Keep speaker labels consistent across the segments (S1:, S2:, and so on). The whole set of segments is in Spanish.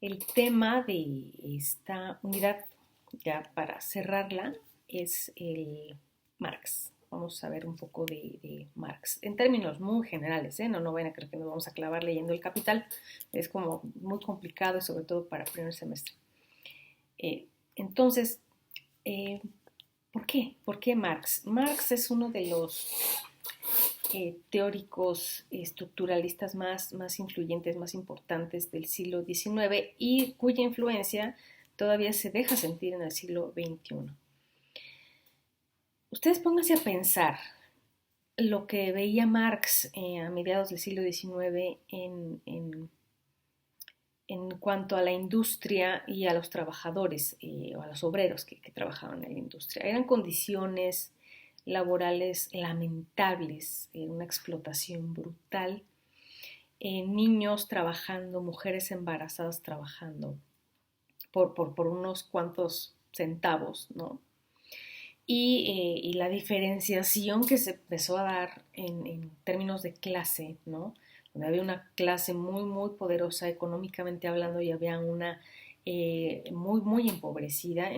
S1: El tema de esta unidad, ya para cerrarla, es el Marx. Vamos a ver un poco de Marx, en términos muy generales, ¿eh? No vayan a creer que nos vamos a clavar leyendo el Capital, es como muy complicado y sobre todo para primer semestre. Entonces, eh, ¿por qué? ¿Por qué Marx? Marx es uno de los teóricos estructuralistas más influyentes, más importantes del siglo XIX y cuya influencia todavía se deja sentir en el siglo XXI. Ustedes pónganse a pensar lo que veía Marx a mediados del siglo XIX en cuanto a la industria y a los trabajadores o a los obreros que trabajaban en la industria. Eran condiciones laborales lamentables, una explotación brutal, niños trabajando, mujeres embarazadas trabajando por unos cuantos centavos, ¿no? Y la diferenciación que se empezó a dar en términos de clase, ¿no? Donde había una clase muy poderosa económicamente hablando y había una muy empobrecida,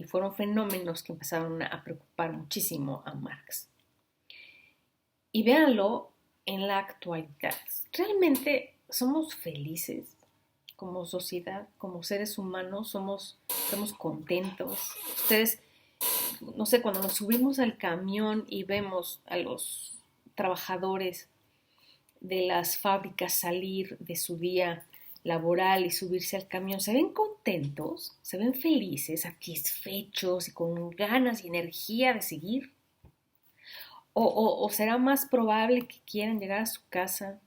S1: fueron fenómenos que empezaron a preocupar muchísimo a Marx. Y véanlo en la actualidad. ¿Realmente somos felices como sociedad, como seres humanos? ¿Estamos contentos? Ustedes, no sé, cuando nos subimos al camión y vemos a los trabajadores de las fábricas salir de su día laboral y subirse al camión, ¿se ven contentos? ¿Se ven felices, satisfechos y con ganas y energía de seguir? ¿O será más probable que quieran llegar a su casa,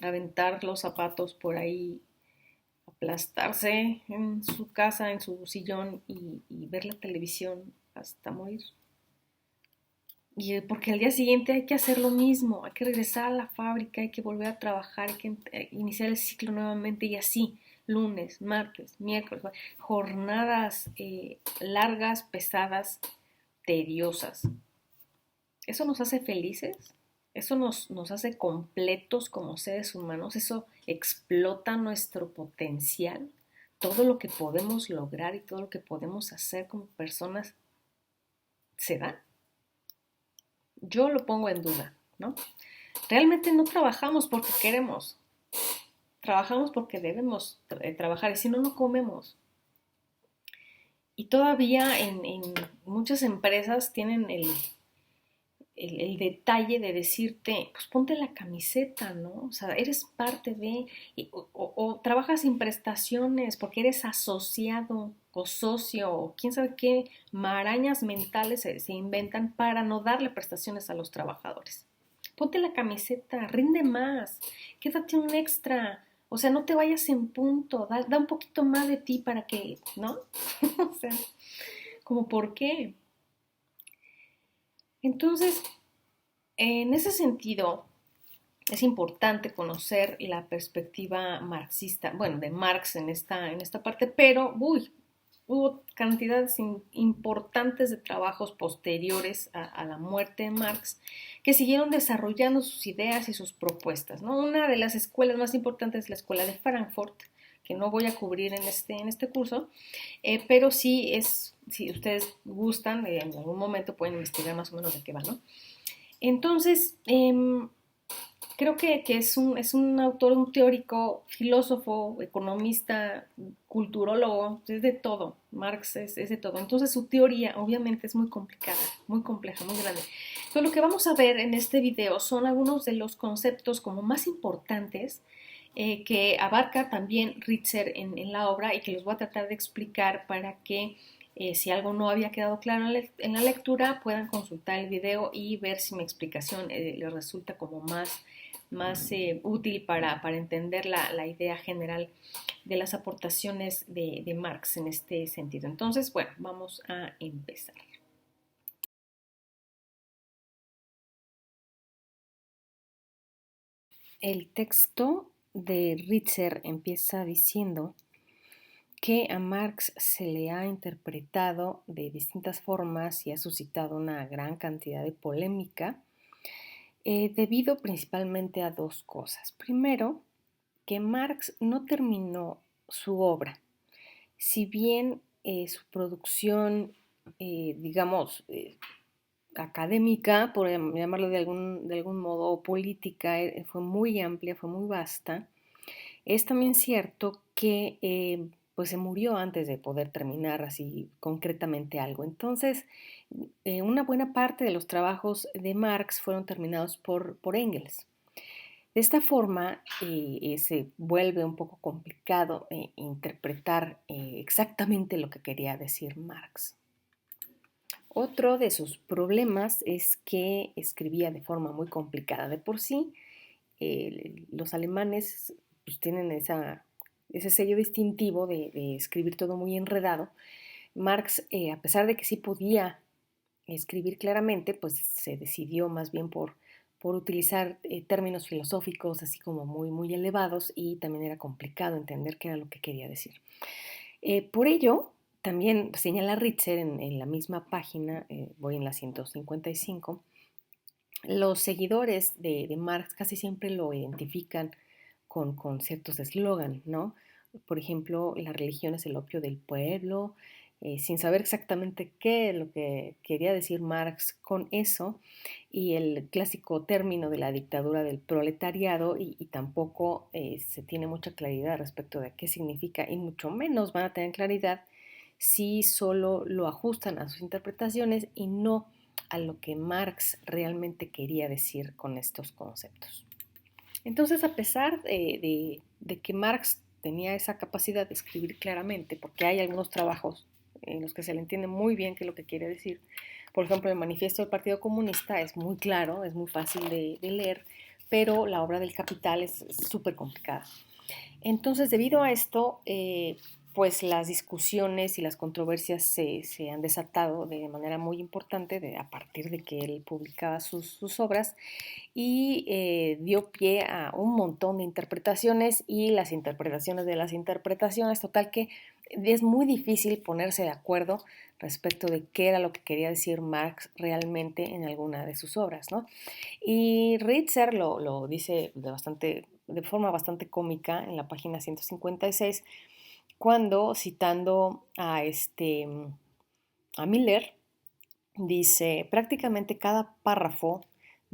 S1: aventar los zapatos por ahí, aplastarse en su casa, en su sillón y ver la televisión hasta morir? Y porque al día siguiente hay que hacer lo mismo, hay que regresar a la fábrica, hay que volver a trabajar, hay que iniciar el ciclo nuevamente y así, lunes, martes, miércoles, jornadas largas, pesadas, tediosas. ¿Eso nos hace felices? ¿Eso nos hace completos como seres humanos? ¿Eso explota nuestro potencial? ¿Todo lo que podemos lograr y todo lo que podemos hacer como personas se da? Yo lo pongo en duda, ¿no? Realmente no trabajamos porque queremos, trabajamos porque debemos trabajar y si no, no comemos. Y todavía en muchas empresas tienen el detalle de decirte, pues ponte la camiseta, ¿no? O sea, eres parte de, o trabajas sin prestaciones porque eres asociado o socio o quién sabe qué marañas mentales se inventan para no darle prestaciones a los trabajadores. Ponte la camiseta, rinde más, quédate un extra, o sea, no te vayas en punto, da un poquito más de ti para que, ¿no? O sea, como por qué. Entonces, en ese sentido, es importante conocer la perspectiva marxista, bueno, de Marx en esta parte, pero hubo cantidades importantes de trabajos posteriores a la muerte de Marx que siguieron desarrollando sus ideas y sus propuestas, ¿no? Una de las escuelas más importantes es la escuela de Frankfurt, que no voy a cubrir en este curso, pero sí si ustedes gustan, en algún momento pueden investigar más o menos de qué va, ¿no? Entonces, creo que es un autor, un teórico, filósofo, economista, culturólogo, es de todo. Marx es de todo. Entonces su teoría obviamente es muy complicada, muy compleja, muy grande. Entonces lo que vamos a ver en este video son algunos de los conceptos como más importantes que abarca también Ritzer en la obra y que los voy a tratar de explicar para que si algo no había quedado claro en la lectura puedan consultar el video y ver si mi explicación les resulta como más útil para entender la idea general de las aportaciones de Marx en este sentido. Entonces, bueno, vamos a empezar. El texto de Ritzer empieza diciendo que a Marx se le ha interpretado de distintas formas y ha suscitado una gran cantidad de polémica debido principalmente a dos cosas. Primero, que Marx no terminó su obra. Si bien su producción, digamos, académica, por llamarlo de algún modo, o política, fue muy amplia, fue muy vasta, es también cierto que pues se murió antes de poder terminar así concretamente algo. Entonces, una buena parte de los trabajos de Marx fueron terminados por Engels. De esta forma, se vuelve un poco complicado interpretar exactamente lo que quería decir Marx. Otro de sus problemas es que escribía de forma muy complicada. De por sí, los alemanes pues, tienen ese sello distintivo de escribir todo muy enredado. Marx, a pesar de que sí podía escribir claramente, pues se decidió más bien por utilizar términos filosóficos así como muy, muy elevados, y también era complicado entender qué era lo que quería decir. Por ello, también señala Ritzer en la misma página, voy en la 155, los seguidores de Marx casi siempre lo identifican con ciertos eslogan, ¿no? Por ejemplo, la religión es el opio del pueblo, sin saber exactamente qué es lo que quería decir Marx con eso, y el clásico término de la dictadura del proletariado, y tampoco se tiene mucha claridad respecto de qué significa, y mucho menos van a tener claridad si solo lo ajustan a sus interpretaciones y no a lo que Marx realmente quería decir con estos conceptos. Entonces, a pesar de que Marx tenía esa capacidad de escribir claramente, porque hay algunos trabajos en los que se le entiende muy bien qué es lo que quiere decir, por ejemplo, el manifiesto del Partido Comunista es muy claro, es muy fácil de leer, pero la obra del Capital es súper complicada. Entonces, debido a esto, pues las discusiones y las controversias se han desatado de manera muy importante a partir de que él publicaba sus obras, y dio pie a un montón de interpretaciones y las interpretaciones de las interpretaciones, total que es muy difícil ponerse de acuerdo respecto de qué era lo que quería decir Marx realmente en alguna de sus obras, ¿no? Y Ritzer lo dice de forma bastante cómica en la página 156, cuando citando a Miller, dice, prácticamente cada párrafo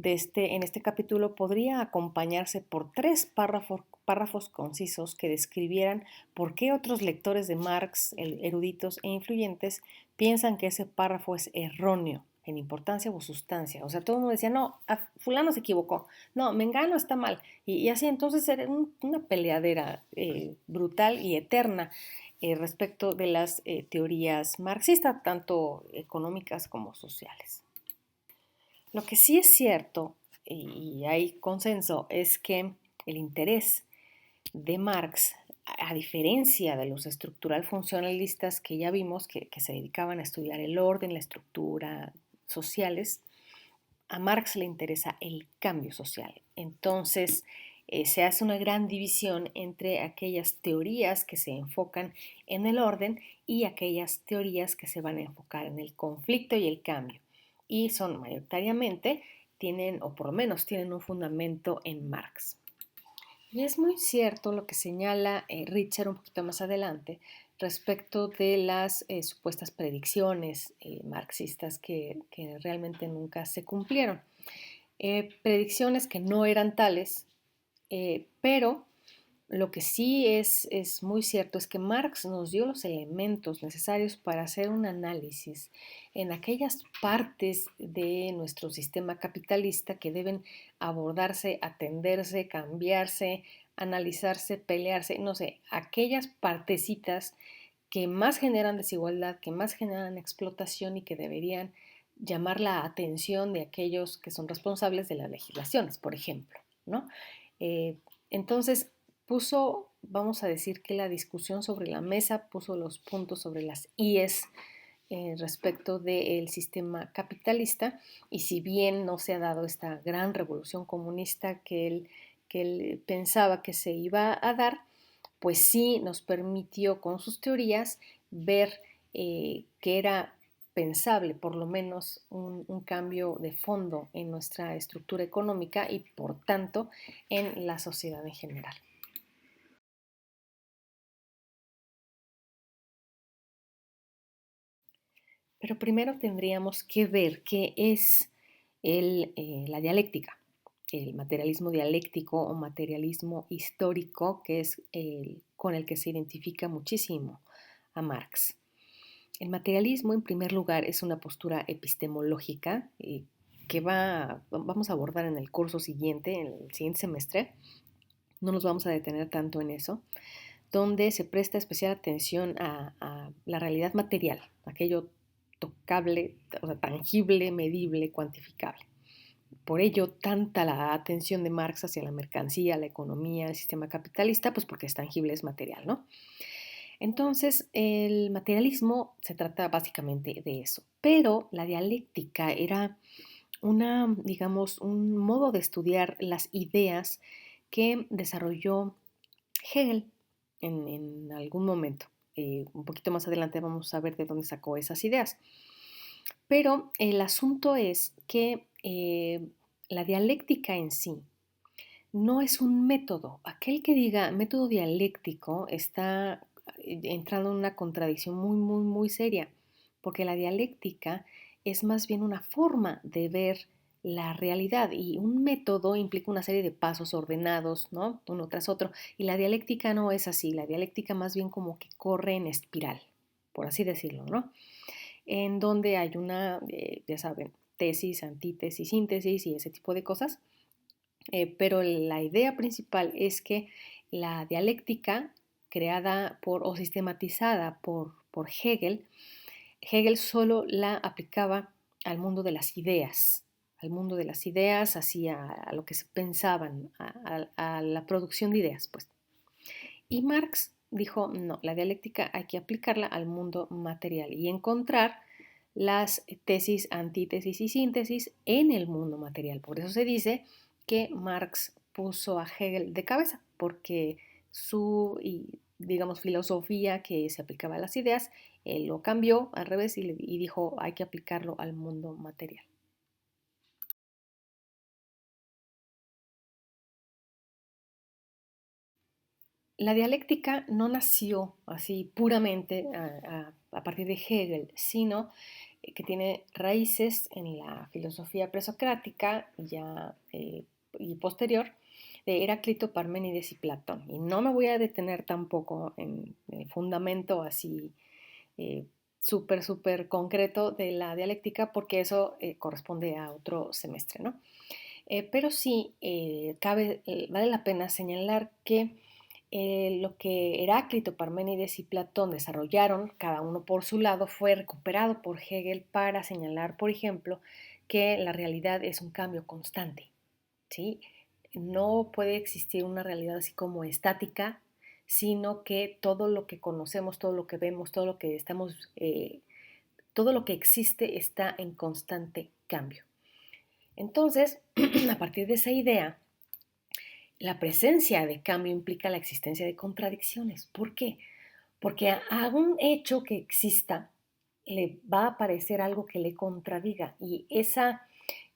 S1: en este capítulo podría acompañarse por tres párrafos concisos que describieran por qué otros lectores de Marx, eruditos e influyentes, piensan que ese párrafo es erróneo en importancia o sustancia. O sea, todo el mundo decía, no, fulano se equivocó, no, Mengano está mal. Y así entonces era una peleadera brutal y eterna respecto de las teorías marxistas, tanto económicas como sociales. Lo que sí es cierto, y hay consenso, es que el interés de Marx, a diferencia de los estructural funcionalistas que ya vimos que se dedicaban a estudiar el orden, la estructura sociales, a Marx le interesa el cambio social. Entonces, se hace una gran división entre aquellas teorías que se enfocan en el orden y aquellas teorías que se van a enfocar en el conflicto y el cambio. Y son mayoritariamente, o por lo menos tienen un fundamento en Marx. Y es muy cierto lo que señala Richard un poquito más adelante respecto de las supuestas predicciones marxistas que realmente nunca se cumplieron. Predicciones que no eran tales, pero lo que sí es muy cierto es que Marx nos dio los elementos necesarios para hacer un análisis en aquellas partes de nuestro sistema capitalista que deben abordarse, atenderse, cambiarse, analizarse, pelearse, no sé, aquellas partecitas que más generan desigualdad, que más generan explotación y que deberían llamar la atención de aquellos que son responsables de las legislaciones, por ejemplo, ¿no? Entonces, vamos a decir que la discusión sobre la mesa puso los puntos sobre las IES respecto del sistema capitalista, y si bien no se ha dado esta gran revolución comunista que él pensaba que se iba a dar, pues sí nos permitió con sus teorías ver que era pensable por lo menos un cambio de fondo en nuestra estructura económica y por tanto en la sociedad en general. Pero primero tendríamos que ver qué es la dialéctica, el materialismo dialéctico o materialismo histórico, que es el con el que se identifica muchísimo a Marx. El materialismo, en primer lugar, es una postura epistemológica que vamos a abordar en el curso siguiente, en el siguiente semestre. No nos vamos a detener tanto en eso, donde se presta especial atención a la realidad material, aquello tocable, o sea, tangible, medible, cuantificable. Por ello, tanta la atención de Marx hacia la mercancía, la economía, el sistema capitalista, pues porque es tangible, es material, ¿no? Entonces, el materialismo se trata básicamente de eso, pero la dialéctica era digamos, un modo de estudiar las ideas que desarrolló Hegel en algún momento. Un poquito más adelante vamos a ver de dónde sacó esas ideas. Pero el asunto es que la dialéctica en sí no es un método. Aquel que diga método dialéctico está entrando en una contradicción muy, muy, muy seria, porque la dialéctica es más bien una forma de ver la realidad y un método implica una serie de pasos ordenados, ¿no? Uno tras otro, y la dialéctica no es así, la dialéctica más bien como que corre en espiral, por así decirlo, ¿no? En donde hay ya saben, tesis, antítesis, síntesis y ese tipo de cosas, pero la idea principal es que la dialéctica creada o sistematizada por Hegel solo la aplicaba al mundo de las ideas, así a lo que se pensaban, a la producción de ideas, pues. Y Marx dijo, no, la dialéctica hay que aplicarla al mundo material y encontrar las tesis, antítesis y síntesis en el mundo material. Por eso se dice que Marx puso a Hegel de cabeza, porque digamos, filosofía que se aplicaba a las ideas, él lo cambió al revés y dijo hay que aplicarlo al mundo material. La dialéctica no nació así puramente a partir de Hegel, sino que tiene raíces en la filosofía presocrática y posterior de Heráclito, Parménides y Platón. Y no me voy a detener tampoco en el fundamento así eh, súper concreto de la dialéctica porque eso corresponde a otro semestre, ¿no? Pero sí vale la pena señalar que lo que Heráclito, Parménides y Platón desarrollaron, cada uno por su lado, fue recuperado por Hegel para señalar, por ejemplo, que la realidad es un cambio constante, ¿sí? No puede existir una realidad así como estática, sino que todo lo que conocemos, todo lo que vemos, todo lo que existe está en constante cambio. Entonces, a partir de esa idea, la presencia de cambio implica la existencia de contradicciones. ¿Por qué? Porque a un hecho que exista le va a aparecer algo que le contradiga y esa,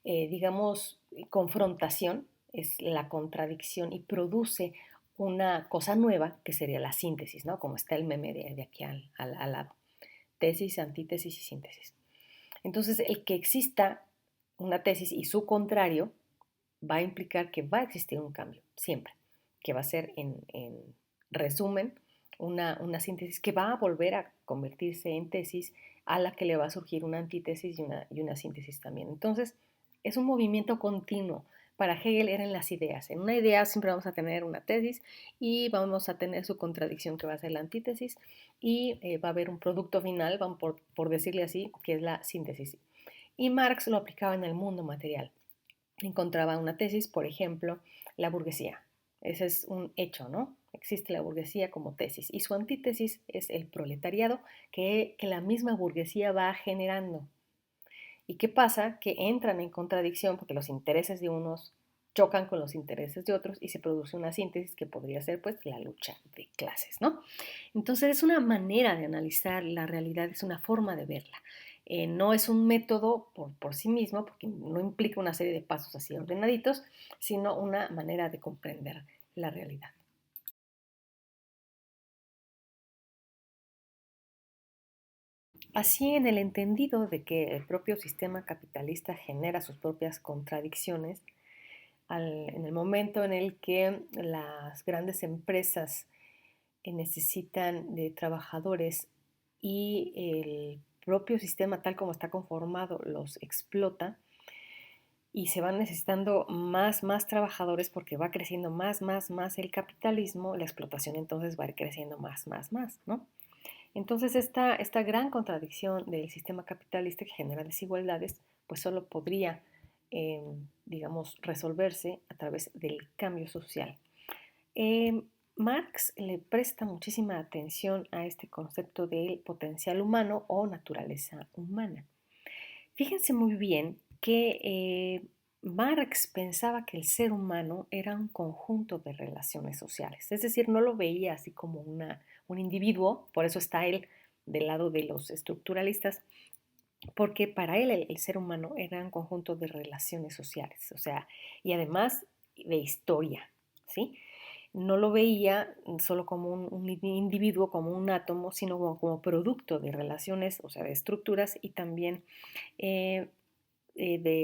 S1: digamos, confrontación es la contradicción y produce una cosa nueva que sería la síntesis, ¿no? Como está el meme de aquí al lado. Tesis, antítesis y síntesis. Entonces, el que exista una tesis y su contrario va a implicar que va a existir un cambio, siempre, que va a ser, en resumen, síntesis que va a volver a convertirse en tesis a la que le va a surgir una antítesis y una síntesis también. Entonces, es un movimiento continuo. Para Hegel eran las ideas. En una idea siempre vamos a tener una tesis y vamos a tener su contradicción que va a ser la antítesis y va a haber un producto final, vamos por decirle así, que es la síntesis. Y Marx lo aplicaba en el mundo material. Encontraba una tesis, por ejemplo, la burguesía. Ese es un hecho, ¿no? Existe la burguesía como tesis y su antítesis es el proletariado que la misma burguesía va generando. ¿Y qué pasa? Que entran en contradicción porque los intereses de unos chocan con los intereses de otros y se produce una síntesis que podría ser pues la lucha de clases, ¿no? Entonces es una manera de analizar la realidad, es una forma de verla. No es un método por sí mismo, porque no implica una serie de pasos así ordenaditos, sino una manera de comprender la realidad. Así, en el entendido de que el propio sistema capitalista genera sus propias contradicciones, en el momento en el que las grandes empresas necesitan de trabajadores y el propio sistema tal como está conformado los explota y se van necesitando más trabajadores porque va creciendo más el capitalismo, la explotación entonces va a ir creciendo más, ¿no? Entonces esta gran contradicción del sistema capitalista que genera desigualdades, pues solo podría, eh, digamos, resolverse a través del cambio social. Eh, Marx le presta muchísima atención a este concepto del potencial humano o naturaleza humana. Fíjense muy bien que Marx pensaba que el ser humano era un conjunto de relaciones sociales, es decir, no lo veía así como un individuo, por eso está él del lado de los estructuralistas, porque para él el ser humano era un conjunto de relaciones sociales, o sea, y además de historia, ¿sí? No lo veía solo como un individuo, como un átomo, sino como producto de relaciones, o sea, de estructuras y también eh,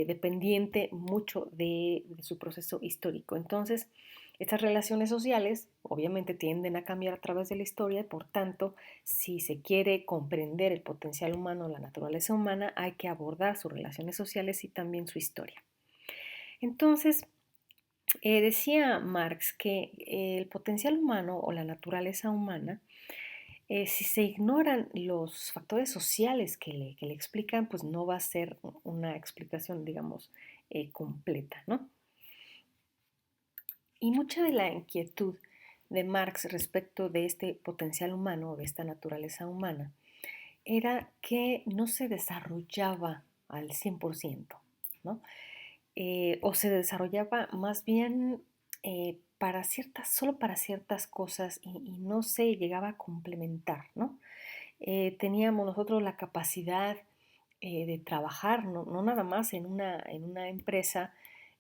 S1: dependiente mucho de su proceso histórico. Entonces, estas relaciones sociales obviamente tienden a cambiar a través de la historia y por tanto, si se quiere comprender el potencial humano, la naturaleza humana, hay que abordar sus relaciones sociales y también su historia. Entonces, decía Marx que el potencial humano o la naturaleza humana, si se ignoran los factores sociales que le explican, pues no va a ser una explicación, digamos, completa, ¿no? Y mucha de la inquietud de Marx respecto de este potencial humano, de esta naturaleza humana, era que no se desarrollaba al 100%, ¿no? O se desarrollaba más bien solo para ciertas cosas y no se llegaba a complementar, ¿no? Teníamos nosotros la capacidad de trabajar, no nada más en una empresa,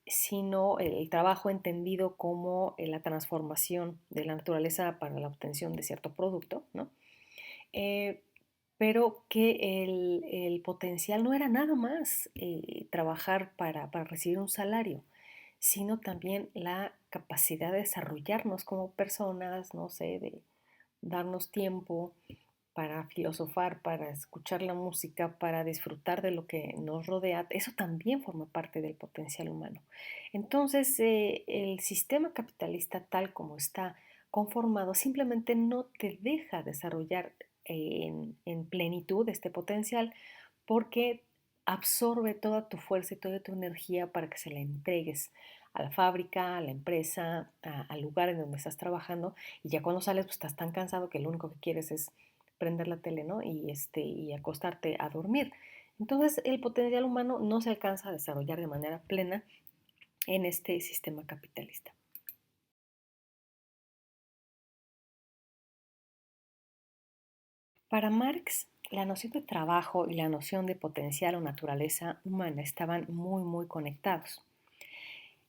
S1: sino el trabajo entendido como la transformación de la naturaleza para la obtención de cierto producto, ¿no? Eh, pero que el potencial no era nada más trabajar para recibir un salario, sino también la capacidad de desarrollarnos como personas, no sé, de darnos tiempo para filosofar, para escuchar la música, para disfrutar de lo que nos rodea, eso también forma parte del potencial humano. Entonces, el sistema capitalista tal como está conformado simplemente no te deja desarrollar en plenitud este potencial porque absorbe toda tu fuerza y toda tu energía para que se la entregues a la fábrica, a la empresa, al lugar en donde estás trabajando y ya cuando sales pues estás tan cansado que lo único que quieres es prender la tele, ¿no? Y acostarte a dormir. Entonces, el potencial humano no se alcanza a desarrollar de manera plena en este sistema capitalista. Para Marx, la noción de trabajo y la noción de potencial o naturaleza humana estaban muy conectados.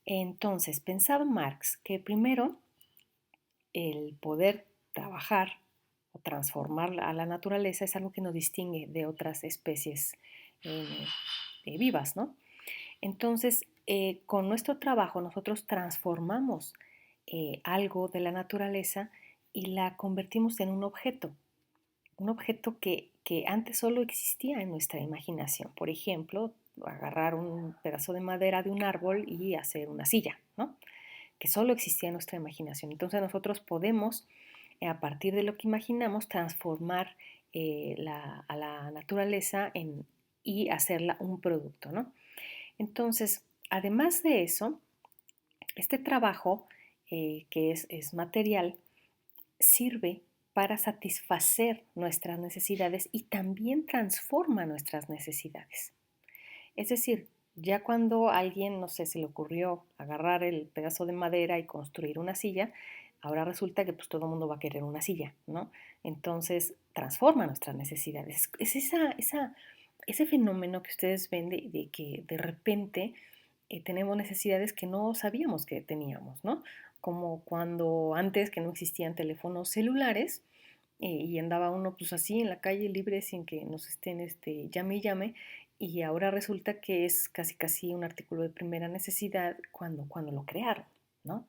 S1: Entonces, pensaba Marx que primero el poder trabajar o transformar a la naturaleza es algo que nos distingue de otras especies eh, vivas, ¿no? Entonces, con nuestro trabajo nosotros transformamos algo de la naturaleza y la convertimos en un objeto que antes solo existía en nuestra imaginación. Por ejemplo, agarrar un pedazo de madera de un árbol y hacer una silla, ¿no? Que solo existía en nuestra imaginación. Entonces nosotros podemos, a partir de lo que imaginamos, transformar a la naturaleza y hacerla un producto, ¿no? Entonces, además de eso, este trabajo, que es material, sirve para satisfacer nuestras necesidades y también transforma nuestras necesidades. Es decir, ya cuando a alguien, no sé, se le ocurrió agarrar el pedazo de madera y construir una silla, ahora resulta que pues todo el mundo va a querer una silla, ¿no? Entonces, transforma nuestras necesidades. Es ese fenómeno que ustedes ven de que de repente tenemos necesidades que no sabíamos que teníamos, ¿no? Como cuando antes que no existían teléfonos celulares, y andaba uno pues así en la calle libre sin que nos estén llame y llame, y ahora resulta que es casi casi un artículo de primera necesidad cuando lo crearon, ¿no?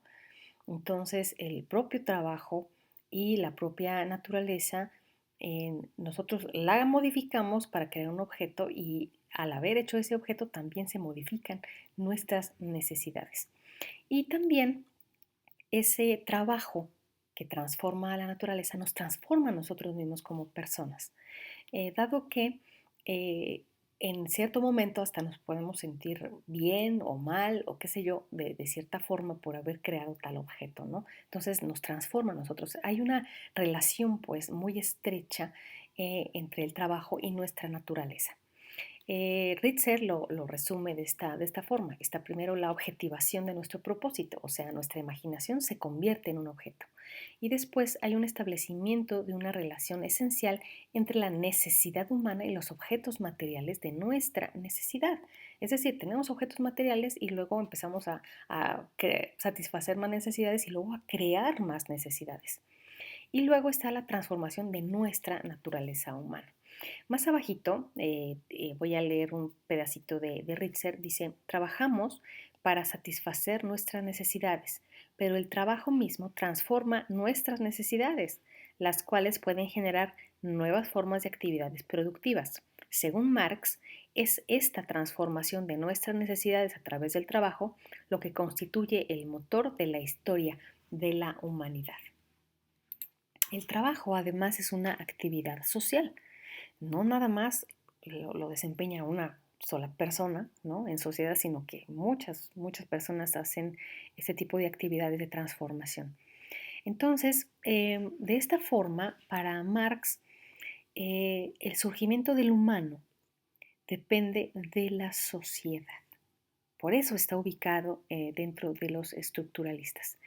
S1: Entonces el propio trabajo y la propia naturaleza, nosotros la modificamos para crear un objeto, y al haber hecho ese objeto también se modifican nuestras necesidades. Y también ese trabajo que transforma a la naturaleza nos transforma a nosotros mismos como personas, dado que eh, en cierto momento hasta nos podemos sentir bien o mal o qué sé yo, de cierta forma por haber creado tal objeto, ¿no? Entonces nos transforma a nosotros. Hay una relación pues muy estrecha entre el trabajo y nuestra naturaleza. Ritzer lo resume de esta forma. Está primero la objetivación de nuestro propósito, o sea, nuestra imaginación se convierte en un objeto. Y después hay un establecimiento de una relación esencial entre la necesidad humana y los objetos materiales de nuestra necesidad. Es decir, tenemos objetos materiales y luego empezamos a satisfacer más necesidades y luego a crear más necesidades. Y luego está la transformación de nuestra naturaleza humana. Más abajito voy a leer un pedacito de Ritzer. Dice, trabajamos para satisfacer nuestras necesidades, pero el trabajo mismo transforma nuestras necesidades, las cuales pueden generar nuevas formas de actividades productivas. Según Marx, es esta transformación de nuestras necesidades a través del trabajo lo que constituye el motor de la historia de la humanidad. El trabajo además es una actividad social. No nada más lo desempeña una sola persona, ¿no? En sociedad, sino que muchas personas hacen este tipo de actividades de transformación. Entonces, de esta forma, para Marx, el surgimiento del humano depende de la sociedad. Por eso está ubicado dentro de los estructuralistas.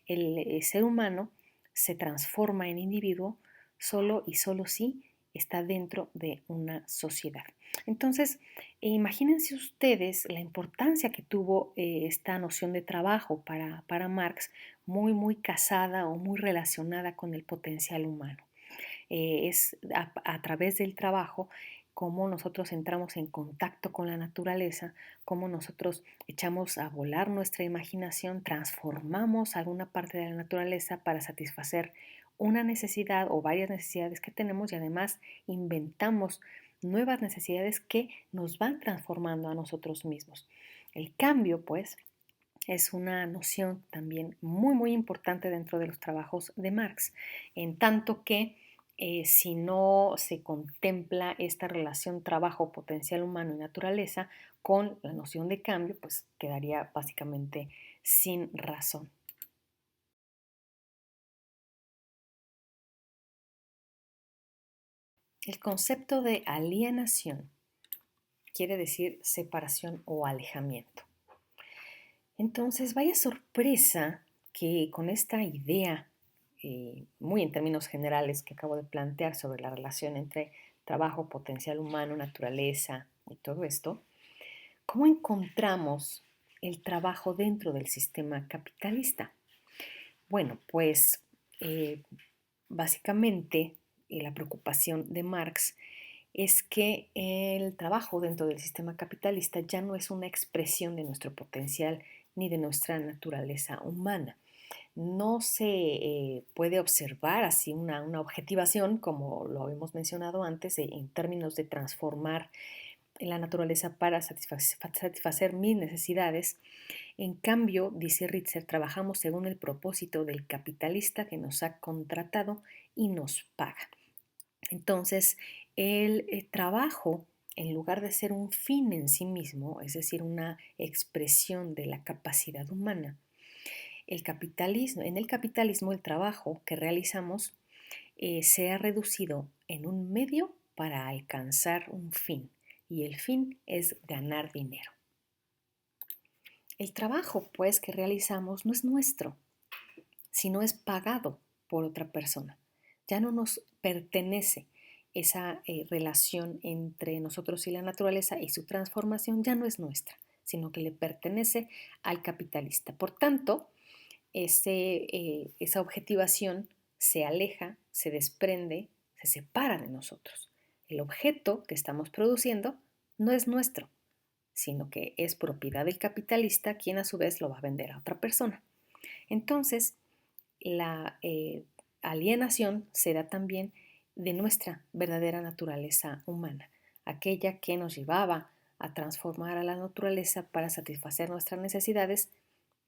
S1: El ser humano se transforma en individuo solo y solo si está dentro de una sociedad. Entonces, imagínense ustedes la importancia que tuvo esta noción de trabajo para Marx, muy casada o muy relacionada con el potencial humano. Es a través del trabajo cómo nosotros entramos en contacto con la naturaleza, cómo nosotros echamos a volar nuestra imaginación, transformamos alguna parte de la naturaleza para satisfacer una necesidad o varias necesidades que tenemos, y además inventamos nuevas necesidades que nos van transformando a nosotros mismos. El cambio, pues, es una noción también muy importante dentro de los trabajos de Marx, en tanto que si no se contempla esta relación trabajo, potencial humano y naturaleza con la noción de cambio, pues quedaría básicamente sin razón. El concepto de alienación quiere decir separación o alejamiento. Entonces, vaya sorpresa que con esta idea, muy en términos generales, que acabo de plantear sobre la relación entre trabajo, potencial humano, naturaleza y todo esto, ¿cómo encontramos el trabajo dentro del sistema capitalista? Bueno, pues eh, básicamente la preocupación de Marx es que el trabajo dentro del sistema capitalista ya no es una expresión de nuestro potencial ni de nuestra naturaleza humana. No se puede observar así una objetivación, como lo habíamos mencionado antes, en términos de transformar la naturaleza para satisfacer mis necesidades. En cambio, dice Ritzer, trabajamos según el propósito del capitalista que nos ha contratado y nos paga. Entonces, el trabajo, en lugar de ser un fin en sí mismo, es decir, una expresión de la capacidad humana, en el capitalismo el trabajo que realizamos se ha reducido en un medio para alcanzar un fin, y el fin es ganar dinero. El trabajo, pues, que realizamos no es nuestro, sino es pagado por otra persona. Ya no nos pertenece. Esa relación entre nosotros y la naturaleza y su transformación ya no es nuestra, sino que le pertenece al capitalista. Por tanto, esa objetivación se aleja, se desprende, se separa de nosotros. El objeto que estamos produciendo no es nuestro, sino que es propiedad del capitalista, quien a su vez lo va a vender a otra persona. Entonces, la alienación se da también de nuestra verdadera naturaleza humana, aquella que nos llevaba a transformar a la naturaleza para satisfacer nuestras necesidades.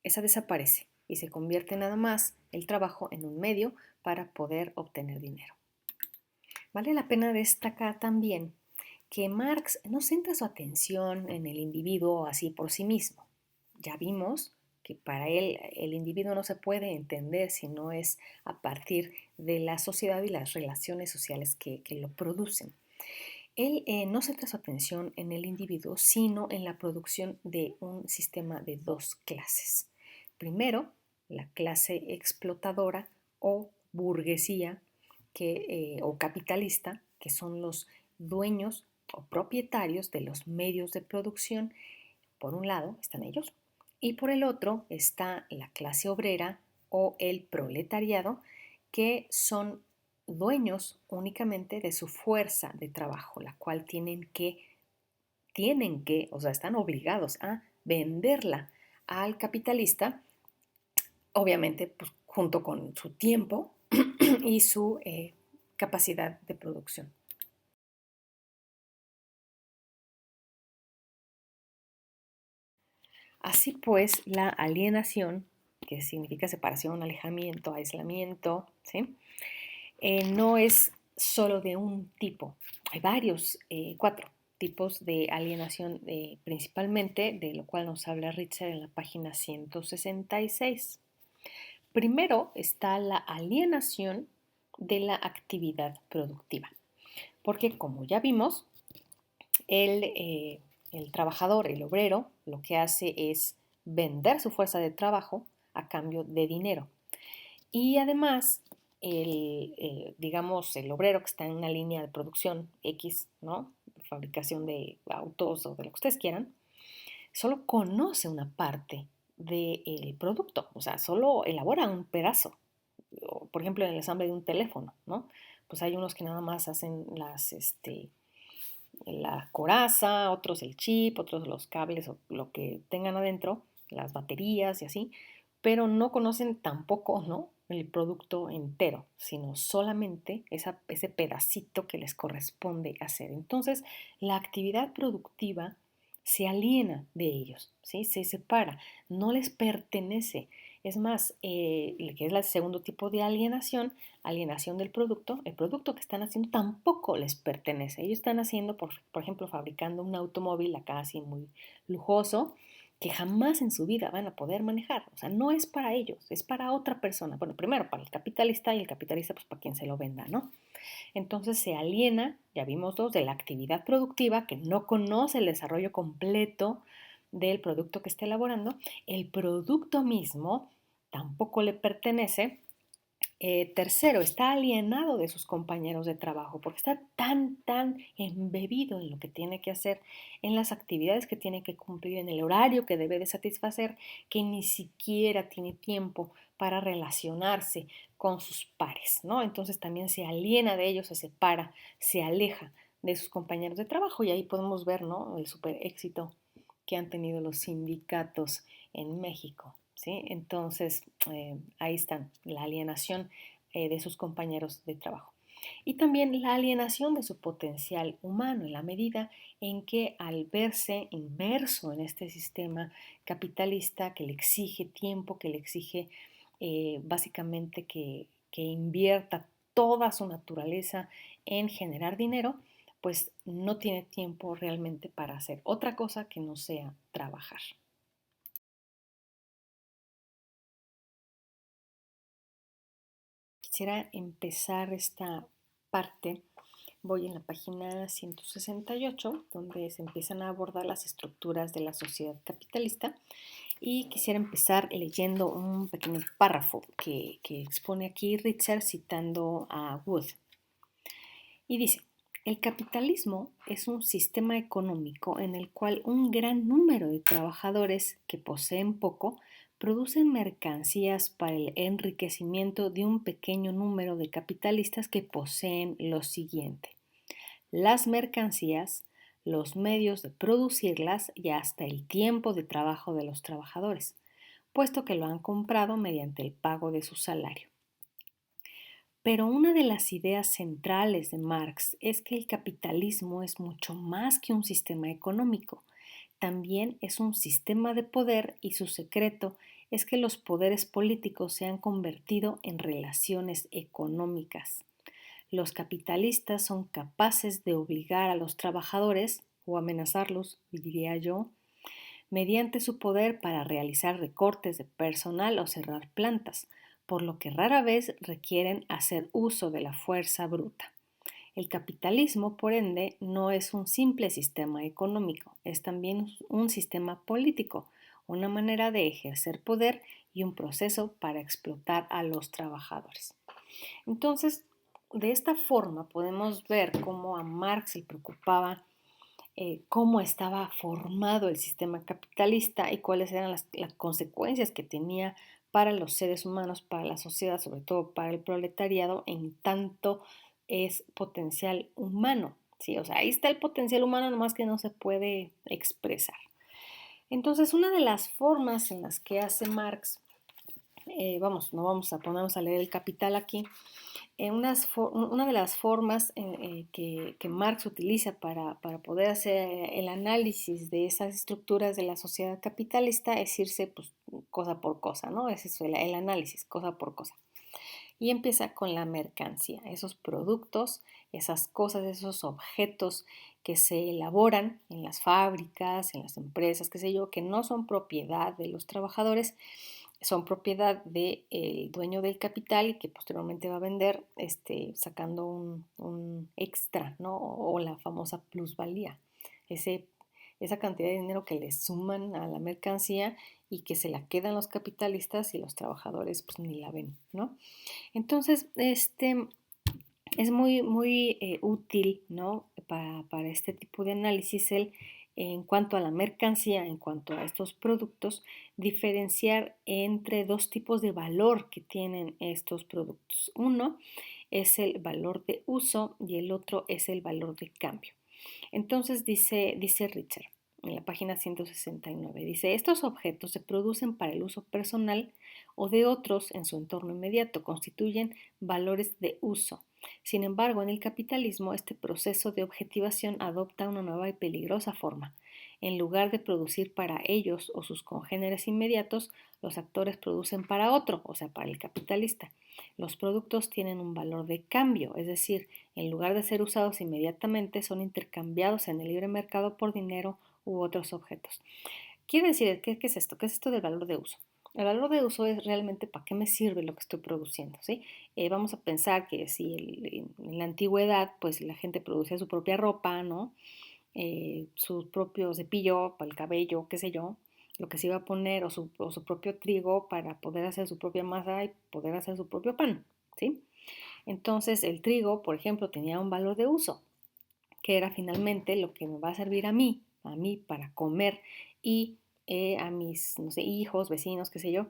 S1: Esa desaparece y se convierte nada más el trabajo en un medio para poder obtener dinero. Vale la pena destacar también que Marx no centra su atención en el individuo así por sí mismo. Ya vimos que para él el individuo no se puede entender si no es a partir de la sociedad y las relaciones sociales que lo producen. Él no centra su atención en el individuo, sino en la producción de un sistema de dos clases. Primero, la clase explotadora o burguesía o capitalista, que son los dueños o propietarios de los medios de producción. Por un lado están ellos y por el otro está la clase obrera o el proletariado, que son dueños únicamente de su fuerza de trabajo, la cual o sea, están obligados a venderla al capitalista, obviamente pues, junto con su tiempo y su capacidad de producción. Así pues, la alienación, que significa separación, alejamiento, aislamiento, ¿sí? No es solo de un tipo. Hay varios, 4 tipos de alienación, principalmente, de lo cual nos habla Ritzer en la página 166. Primero está la alienación de la actividad productiva, porque como ya vimos, el trabajador, el obrero, lo que hace es vender su fuerza de trabajo a cambio de dinero. Y además, digamos, el obrero que está en una línea de producción X, ¿no? Fabricación de autos o de lo que ustedes quieran, solo conoce una parte del producto, o sea, solo elabora un pedazo. Por ejemplo, en el ensamble de un teléfono, ¿no? Pues hay unos que nada más hacen la coraza, otros el chip, otros los cables o lo que tengan adentro, las baterías y así, pero no conocen tampoco, ¿no? El producto entero, sino solamente ese pedacito que les corresponde hacer. Entonces, la actividad productiva se aliena de ellos, ¿sí? Se separa, no les pertenece. Es más, que es el segundo tipo de alienación del producto, el producto que están haciendo tampoco les pertenece. Ellos están haciendo, por ejemplo, fabricando un automóvil acá así muy lujoso, que jamás en su vida van a poder manejar. O sea, no es para ellos, es para otra persona. Bueno, primero para el capitalista y el capitalista pues para quien se lo venda, ¿no? Entonces se aliena, ya vimos dos, de la actividad productiva que no conoce el desarrollo completo del producto que está elaborando. El producto mismo tampoco le pertenece. Tercero, está alienado de sus compañeros de trabajo porque está tan embebido en lo que tiene que hacer, en las actividades que tiene que cumplir, en el horario que debe de satisfacer, que ni siquiera tiene tiempo para relacionarse con sus pares, ¿no? Entonces también se aliena de ellos, se separa, se aleja de sus compañeros de trabajo y ahí podemos ver, ¿no? El super éxito que han tenido los sindicatos en México. ¿Sí? Entonces, ahí están, la alienación de sus compañeros de trabajo. Y también la alienación de su potencial humano en la medida en que al verse inmerso en este sistema capitalista que le exige tiempo, que le exige básicamente que invierta toda su naturaleza en generar dinero, pues no tiene tiempo realmente para hacer otra cosa que no sea trabajar. Quisiera empezar esta parte. Voy en la página 168, donde se empiezan a abordar las estructuras de la sociedad capitalista. Y quisiera empezar leyendo un pequeño párrafo que expone aquí Richard citando a Wood. Y dice, el capitalismo es un sistema económico en el cual un gran número de trabajadores que poseen poco producen mercancías para el enriquecimiento de un pequeño número de capitalistas que poseen lo siguiente: las mercancías, los medios de producirlas y hasta el tiempo de trabajo de los trabajadores, puesto que lo han comprado mediante el pago de su salario. Pero una de las ideas centrales de Marx es que el capitalismo es mucho más que un sistema económico, también es un sistema de poder y su secreto es que los poderes políticos se han convertido en relaciones económicas. Los capitalistas son capaces de obligar a los trabajadores, o amenazarlos, diría yo, mediante su poder para realizar recortes de personal o cerrar plantas, por lo que rara vez requieren hacer uso de la fuerza bruta. El capitalismo, por ende, no es un simple sistema económico, es también un sistema político, una manera de ejercer poder y un proceso para explotar a los trabajadores. Entonces, de esta forma podemos ver cómo a Marx le preocupaba cómo estaba formado el sistema capitalista y cuáles eran las consecuencias que tenía para los seres humanos, para la sociedad, sobre todo para el proletariado, en tanto es potencial humano. ¿Sí? O sea, ahí está el potencial humano, nomás que no se puede expresar. Entonces, una de las formas en las que hace Marx, no vamos a ponernos a leer el Capital aquí, una de las formas que Marx utiliza para poder hacer el análisis de esas estructuras de la sociedad capitalista es irse pues, cosa por cosa, ¿no? Es eso, el análisis, cosa por cosa. Y empieza con la mercancía, esos productos, esas cosas, esos objetos que se elaboran en las fábricas, en las empresas, qué sé yo, que no son propiedad de los trabajadores, son propiedad del dueño del capital y que posteriormente va a vender sacando un extra, ¿no? O la famosa plusvalía, esa cantidad de dinero que le suman a la mercancía y que se la quedan los capitalistas y los trabajadores pues ni la ven, ¿no? Entonces, es muy útil, ¿no? Para este tipo de análisis en cuanto a la mercancía, en cuanto a estos productos, diferenciar entre dos tipos de valor que tienen estos productos. Uno es el valor de uso y el otro es el valor de cambio. Entonces dice Richter en la página 169, dice, estos objetos se producen para el uso personal o de otros en su entorno inmediato, constituyen valores de uso. Sin embargo, en el capitalismo, este proceso de objetivación adopta una nueva y peligrosa forma. En lugar de producir para ellos o sus congéneres inmediatos, los actores producen para otro, o sea, para el capitalista. Los productos tienen un valor de cambio, es decir, en lugar de ser usados inmediatamente, son intercambiados en el libre mercado por dinero u otros objetos. Quiere decir, ¿qué es esto? ¿Qué es esto del valor de uso? El valor de uso es realmente para qué me sirve lo que estoy produciendo, ¿sí? Vamos a pensar que si en la antigüedad, pues la gente producía su propia ropa, ¿no? Su propio cepillo para el cabello, qué sé yo, lo que se iba a poner, o su propio trigo para poder hacer su propia masa y poder hacer su propio pan, ¿sí? Entonces el trigo, por ejemplo, tenía un valor de uso, que era finalmente lo que me va a servir a mí para comer y a mis, no sé, hijos, vecinos, qué sé yo,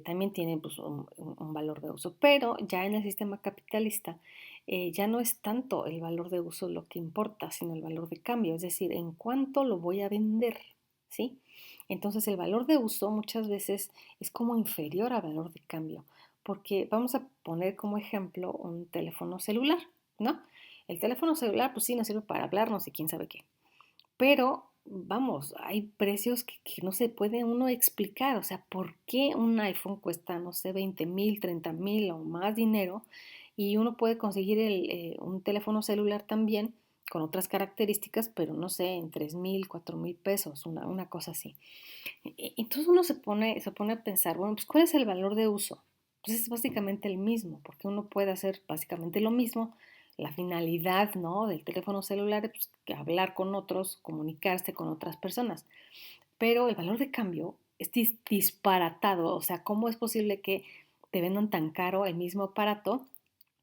S1: también tienen pues, un valor de uso. Pero ya en el sistema capitalista ya no es tanto el valor de uso lo que importa, sino el valor de cambio, es decir, en cuánto lo voy a vender, ¿sí? Entonces el valor de uso muchas veces es como inferior al valor de cambio, porque vamos a poner como ejemplo un teléfono celular, ¿no? El teléfono celular, pues sí, nos sirve para hablarnos y quién sabe qué. Pero, vamos, hay precios que no se puede uno explicar. O sea, ¿por qué un iPhone cuesta, no sé, 20,000, 30,000 o más dinero? Y uno puede conseguir un teléfono celular también con otras características, pero no sé, en 3,000, 4,000 pesos, una cosa así. Entonces uno se pone a pensar, bueno, pues ¿cuál es el valor de uso? Pues es básicamente el mismo, porque uno puede hacer básicamente lo mismo. La finalidad, ¿no?, del teléfono celular es pues, que hablar con otros, comunicarse con otras personas. Pero el valor de cambio es disparatado. O sea, ¿cómo es posible que te vendan tan caro el mismo aparato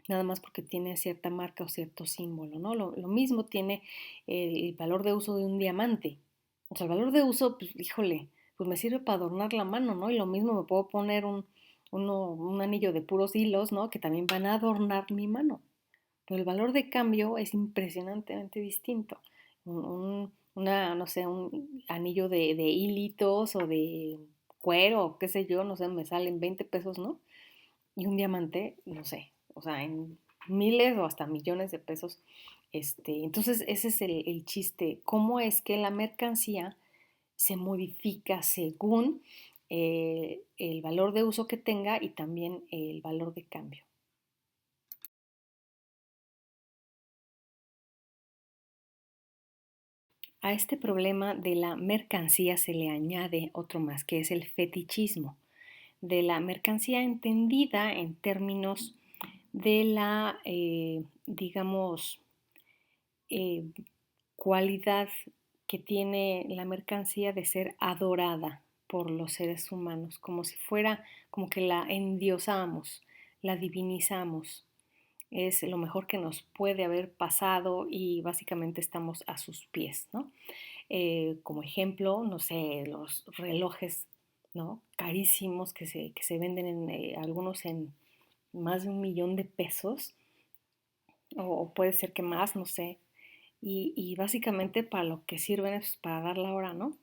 S1: nada más porque tiene cierta marca o cierto símbolo, ¿no? Lo mismo tiene el valor de uso de un diamante. O sea, el valor de uso, pues, híjole, pues me sirve para adornar la mano, ¿no? Y lo mismo me puedo poner un anillo de puros hilos, ¿no? Que también van a adornar mi mano. Pero el valor de cambio es impresionantemente distinto. No sé, un anillo de hilitos o de cuero, qué sé yo, no sé, me salen 20 pesos, ¿no? Y un diamante, no sé, o sea, en miles o hasta millones de pesos. Entonces, ese es el chiste. ¿Cómo es que la mercancía se modifica según el valor de uso que tenga y también el valor de cambio? A este problema de la mercancía se le añade otro más, que es el fetichismo, de la mercancía entendida en términos de la, digamos, eh, cualidad que tiene la mercancía de ser adorada por los seres humanos, como si fuera, como que la endiosamos, la divinizamos. Es lo mejor que nos puede haber pasado y básicamente estamos a sus pies, ¿no? Como ejemplo, no sé, los relojes, ¿no? Carísimos que se venden algunos en más de 1 millón de pesos, o puede ser que más, no sé. Y básicamente para lo que sirven es para dar la hora, ¿no?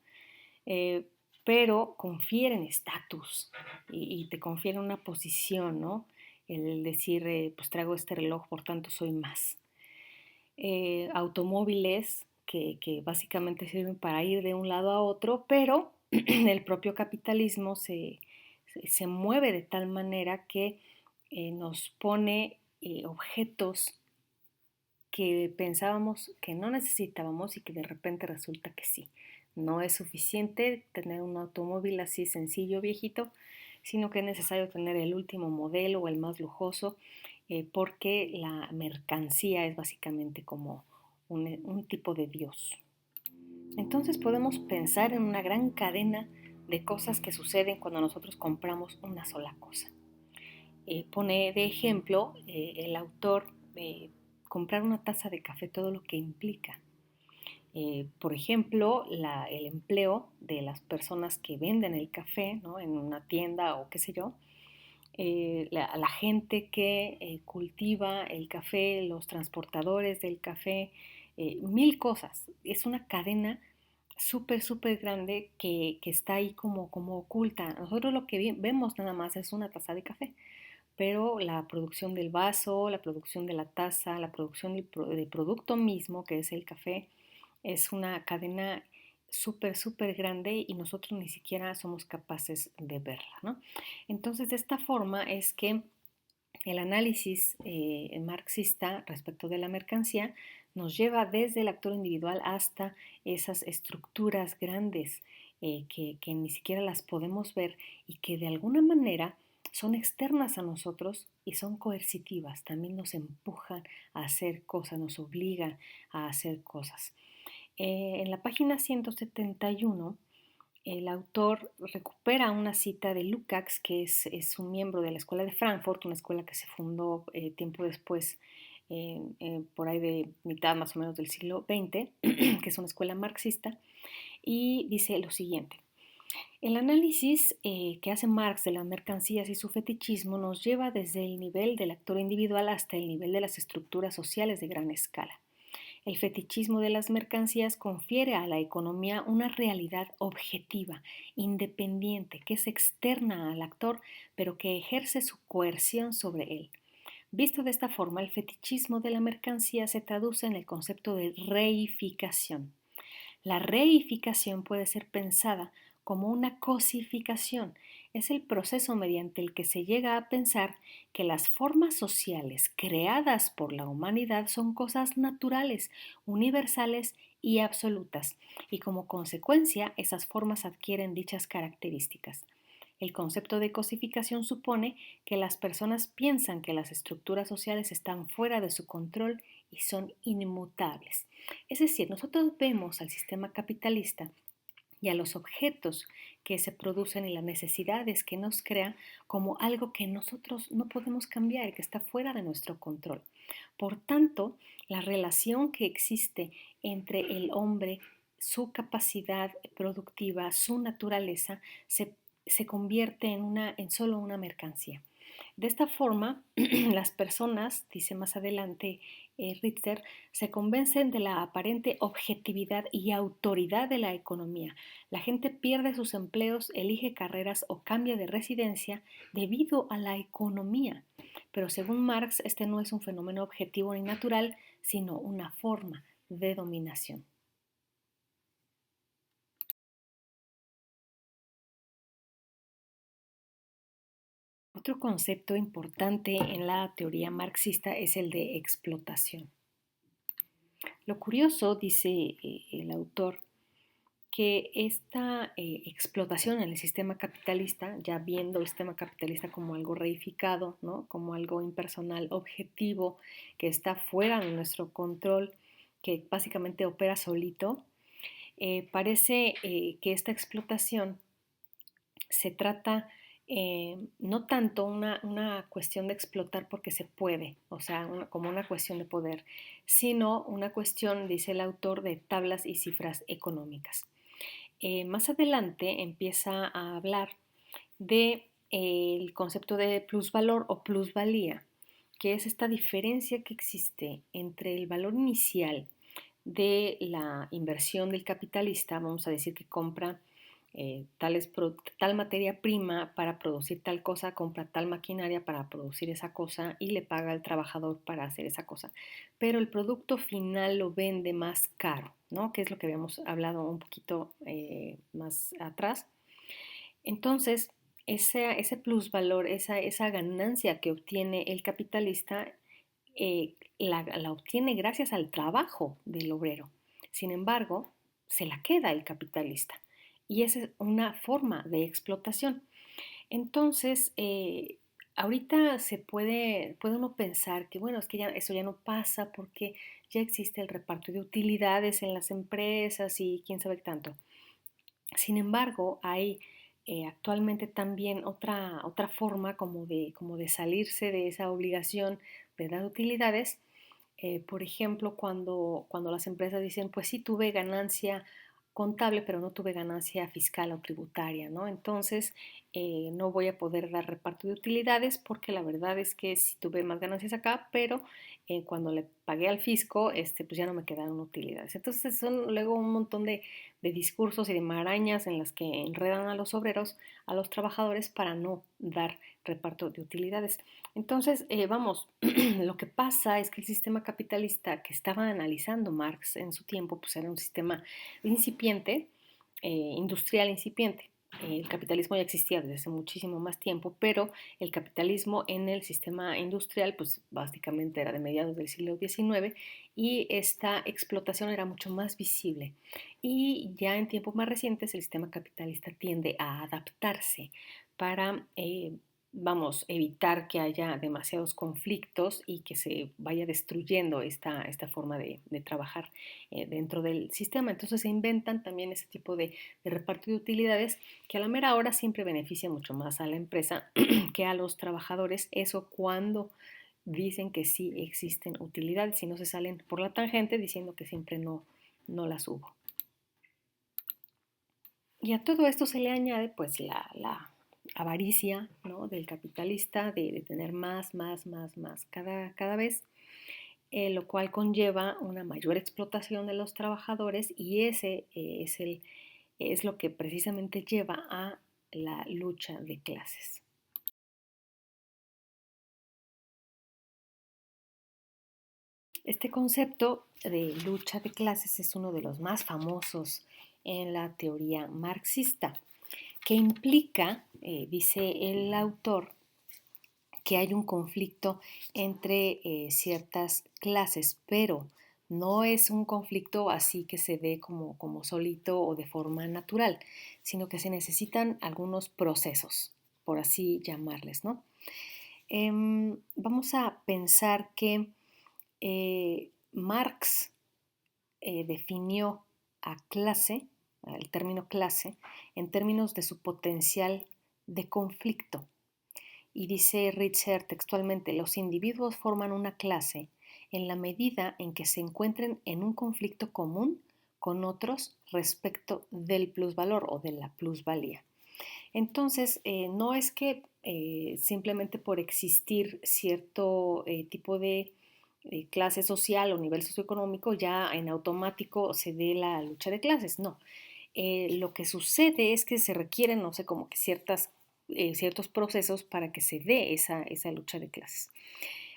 S1: Eh, pero confieren estatus y te confieren una posición, ¿no? El decir, pues traigo este reloj, por tanto soy más. Automóviles que básicamente sirven para ir de un lado a otro, pero el propio capitalismo se mueve de tal manera que nos pone objetos que pensábamos que no necesitábamos y que de repente resulta que sí. No es suficiente tener un automóvil así sencillo, viejito, sino que es necesario tener el último modelo o el más lujoso, porque la mercancía es básicamente como un tipo de Dios. Entonces podemos pensar en una gran cadena de cosas que suceden cuando nosotros compramos una sola cosa. Pone de ejemplo el autor comprar una taza de café, todo lo que implica. Por ejemplo, el empleo de las personas que venden el café, ¿no? En una tienda o qué sé yo, la gente que cultiva el café, los transportadores del café, mil cosas. Es una cadena súper, súper grande que está ahí como oculta. Nosotros lo que vemos nada más es una taza de café, pero la producción del vaso, la producción de la taza, la producción del producto mismo, que es el café, es una cadena súper, súper grande y nosotros ni siquiera somos capaces de verla, ¿no? Entonces, de esta forma es que el análisis marxista respecto de la mercancía nos lleva desde el actor individual hasta esas estructuras grandes que ni siquiera las podemos ver y que de alguna manera son externas a nosotros y son coercitivas, también nos empujan a hacer cosas, nos obligan a hacer cosas. En la página 171 el autor recupera una cita de Lukács, que es un miembro de la Escuela de Frankfurt, una escuela que se fundó tiempo después, por ahí de mitad más o menos del siglo XX, que es una escuela marxista, y dice lo siguiente. El análisis que hace Marx de las mercancías y su fetichismo nos lleva desde el nivel del actor individual hasta el nivel de las estructuras sociales de gran escala. El fetichismo de las mercancías confiere a la economía una realidad objetiva, independiente, que es externa al actor, pero que ejerce su coerción sobre él. Visto de esta forma, el fetichismo de la mercancía se traduce en el concepto de reificación. La reificación puede ser pensada como una cosificación. Es el proceso mediante el que se llega a pensar que las formas sociales creadas por la humanidad son cosas naturales, universales y absolutas, y como consecuencia esas formas adquieren dichas características. El concepto de cosificación supone que las personas piensan que las estructuras sociales están fuera de su control y son inmutables. Es decir, nosotros vemos al sistema capitalista y a los objetos que se producen y las necesidades que nos crean como algo que nosotros no podemos cambiar, que está fuera de nuestro control. Por tanto, la relación que existe entre el hombre su capacidad productiva, su naturaleza, se convierte en solo una mercancía. De esta forma, las personas, dice más adelante Ritter, se convencen de la aparente objetividad y autoridad de la economía. La gente pierde sus empleos, elige carreras o cambia de residencia debido a la economía. Pero según Marx, este no es un fenómeno objetivo ni natural, sino una forma de dominación. Otro concepto importante en la teoría marxista es el de explotación. Lo curioso, dice el autor, que esta explotación en el sistema capitalista, ya viendo el sistema capitalista como algo reificado, ¿no? Como algo impersonal, objetivo, que está fuera de nuestro control, que básicamente opera solito, parece que esta explotación se trata no tanto una cuestión de explotar porque se puede, o sea, como una cuestión de poder, sino una cuestión, dice el autor, de tablas y cifras económicas. Más adelante empieza a hablar de el concepto de plusvalor o plusvalía, que es esta diferencia que existe entre el valor inicial de la inversión del capitalista, vamos a decir que compra tal materia prima para producir tal cosa, compra tal maquinaria para producir esa cosa y le paga al trabajador para hacer esa cosa. Pero el producto final lo vende más caro, ¿no? Que es lo que habíamos hablado un poquito más atrás. Entonces, ese plusvalor, esa ganancia que obtiene el capitalista, la obtiene gracias al trabajo del obrero. Sin embargo, se la queda el capitalista. Y esa es una forma de explotación. Entonces, ahorita puede uno pensar que, bueno, es que eso ya no pasa porque ya existe el reparto de utilidades en las empresas y quién sabe tanto. Sin embargo, hay actualmente también otra forma como de salirse de esa obligación de dar utilidades. Por ejemplo, cuando las empresas dicen, pues sí tuve ganancia contable, pero no tuve ganancia fiscal o tributaria, ¿no? Entonces, no voy a poder dar reparto de utilidades porque la verdad es que sí tuve más ganancias acá, pero cuando le pagué al fisco, pues ya no me quedaron utilidades. Entonces, son luego un montón de discursos y de marañas en las que enredan a los obreros, a los trabajadores para no dar reparto de utilidades. Entonces, vamos, lo que pasa es que el sistema capitalista que estaba analizando Marx en su tiempo, pues era un sistema incipiente, industrial incipiente. El capitalismo ya existía desde hace muchísimo más tiempo, pero el capitalismo en el sistema industrial, pues básicamente era de mediados del siglo XIX y esta explotación era mucho más visible. Y ya en tiempos más recientes el sistema capitalista tiende a adaptarse para vamos, evitar que haya demasiados conflictos y que se vaya destruyendo esta forma de trabajar dentro del sistema. Entonces se inventan también ese tipo de reparto de utilidades que a la mera hora siempre beneficia mucho más a la empresa que a los trabajadores. Eso cuando dicen que sí existen utilidades y no se salen por la tangente diciendo que siempre no las hubo. Y a todo esto se le añade pues la avaricia, ¿no? Del capitalista de tener más cada vez, lo cual conlleva una mayor explotación de los trabajadores y ese es lo que precisamente lleva a la lucha de clases. Este concepto de lucha de clases es uno de los más famosos en la teoría marxista, que implica, dice el autor, que hay un conflicto entre ciertas clases, pero no es un conflicto así que se dé como solito o de forma natural, sino que se necesitan algunos procesos, por así llamarles, ¿no? Vamos a pensar que Marx definió a clase, el término clase, en términos de su potencial de conflicto. Y dice Richter textualmente, los individuos forman una clase en la medida en que se encuentren en un conflicto común con otros respecto del plusvalor o de la plusvalía. Entonces, no es que simplemente por existir cierto tipo de clase social o nivel socioeconómico ya en automático se dé la lucha de clases, no. Lo que sucede es que se requieren, no sé, como que ciertos procesos para que se dé esa lucha de clases.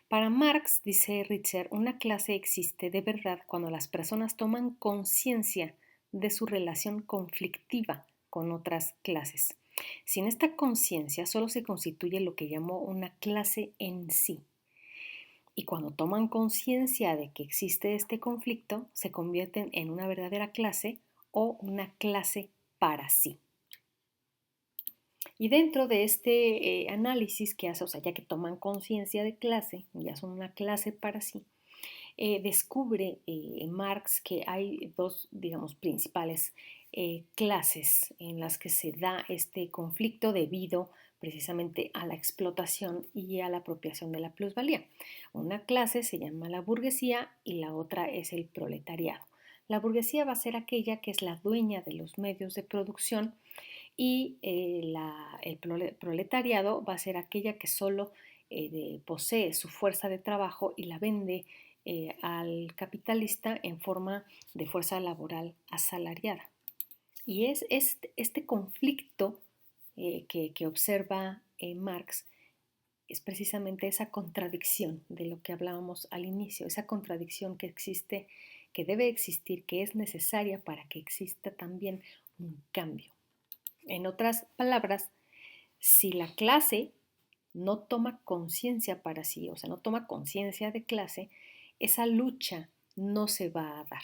S1: Para Marx, dice Richter, una clase existe de verdad cuando las personas toman conciencia de su relación conflictiva con otras clases. Sin esta conciencia solo se constituye lo que llamó una clase en sí. Y cuando toman conciencia de que existe este conflicto, se convierten en una verdadera clase o una clase para sí. Y dentro de este análisis que hace, o sea, ya que toman conciencia de clase, ya son una clase para sí, descubre Marx que hay dos, digamos, principales clases en las que se da este conflicto debido precisamente a la explotación y a la apropiación de la plusvalía. Una clase se llama la burguesía y la otra es el proletariado. La burguesía va a ser aquella que es la dueña de los medios de producción y el proletariado va a ser aquella que solo posee su fuerza de trabajo y la vende al capitalista en forma de fuerza laboral asalariada. Y es este conflicto que observa Marx es precisamente esa contradicción de lo que hablábamos al inicio, esa contradicción que existe, que debe existir, que es necesaria para que exista también un cambio. En otras palabras, si la clase no toma conciencia para sí, o sea, no toma conciencia de clase, esa lucha no se va a dar.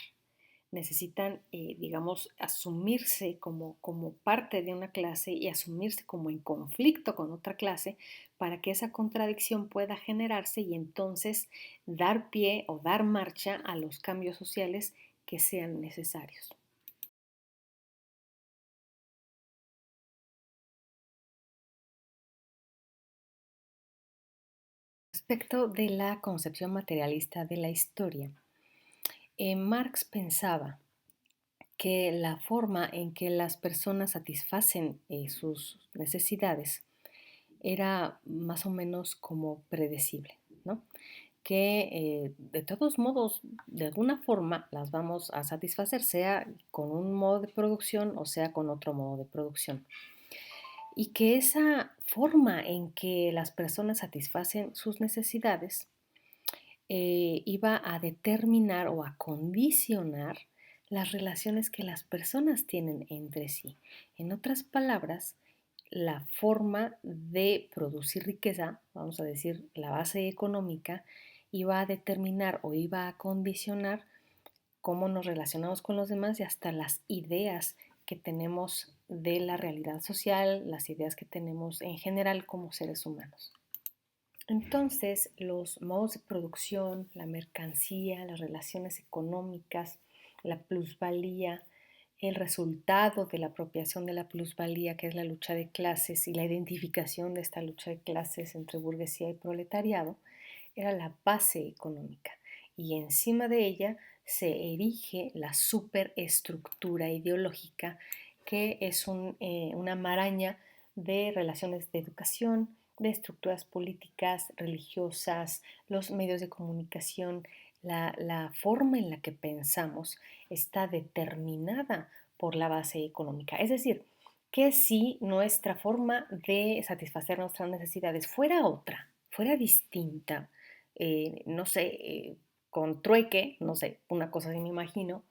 S1: Necesitan, digamos, asumirse como parte de una clase y asumirse como en conflicto con otra clase para que esa contradicción pueda generarse y entonces dar pie o dar marcha a los cambios sociales que sean necesarios. Respecto de la concepción materialista de la historia, Marx pensaba que la forma en que las personas satisfacen sus necesidades era más o menos como predecible, ¿no? Que de todos modos, de alguna forma, las vamos a satisfacer, sea con un modo de producción o sea con otro modo de producción. Y que esa forma en que las personas satisfacen sus necesidades iba a determinar o a condicionar las relaciones que las personas tienen entre sí. En otras palabras, la forma de producir riqueza, vamos a decir, la base económica, iba a determinar o iba a condicionar cómo nos relacionamos con los demás y hasta las ideas que tenemos de la realidad social, las ideas que tenemos en general como seres humanos. Entonces, los modos de producción, la mercancía, las relaciones económicas, la plusvalía, el resultado de la apropiación de la plusvalía, que es la lucha de clases y la identificación de esta lucha de clases entre burguesía y proletariado, era la base económica. Y encima de ella se erige la superestructura ideológica, que es una maraña de relaciones de educación, de estructuras políticas, religiosas, los medios de comunicación, la forma en la que pensamos está determinada por la base económica. Es decir, que si nuestra forma de satisfacer nuestras necesidades fuera otra, fuera distinta, no sé, con trueque, no sé, una cosa así me imagino,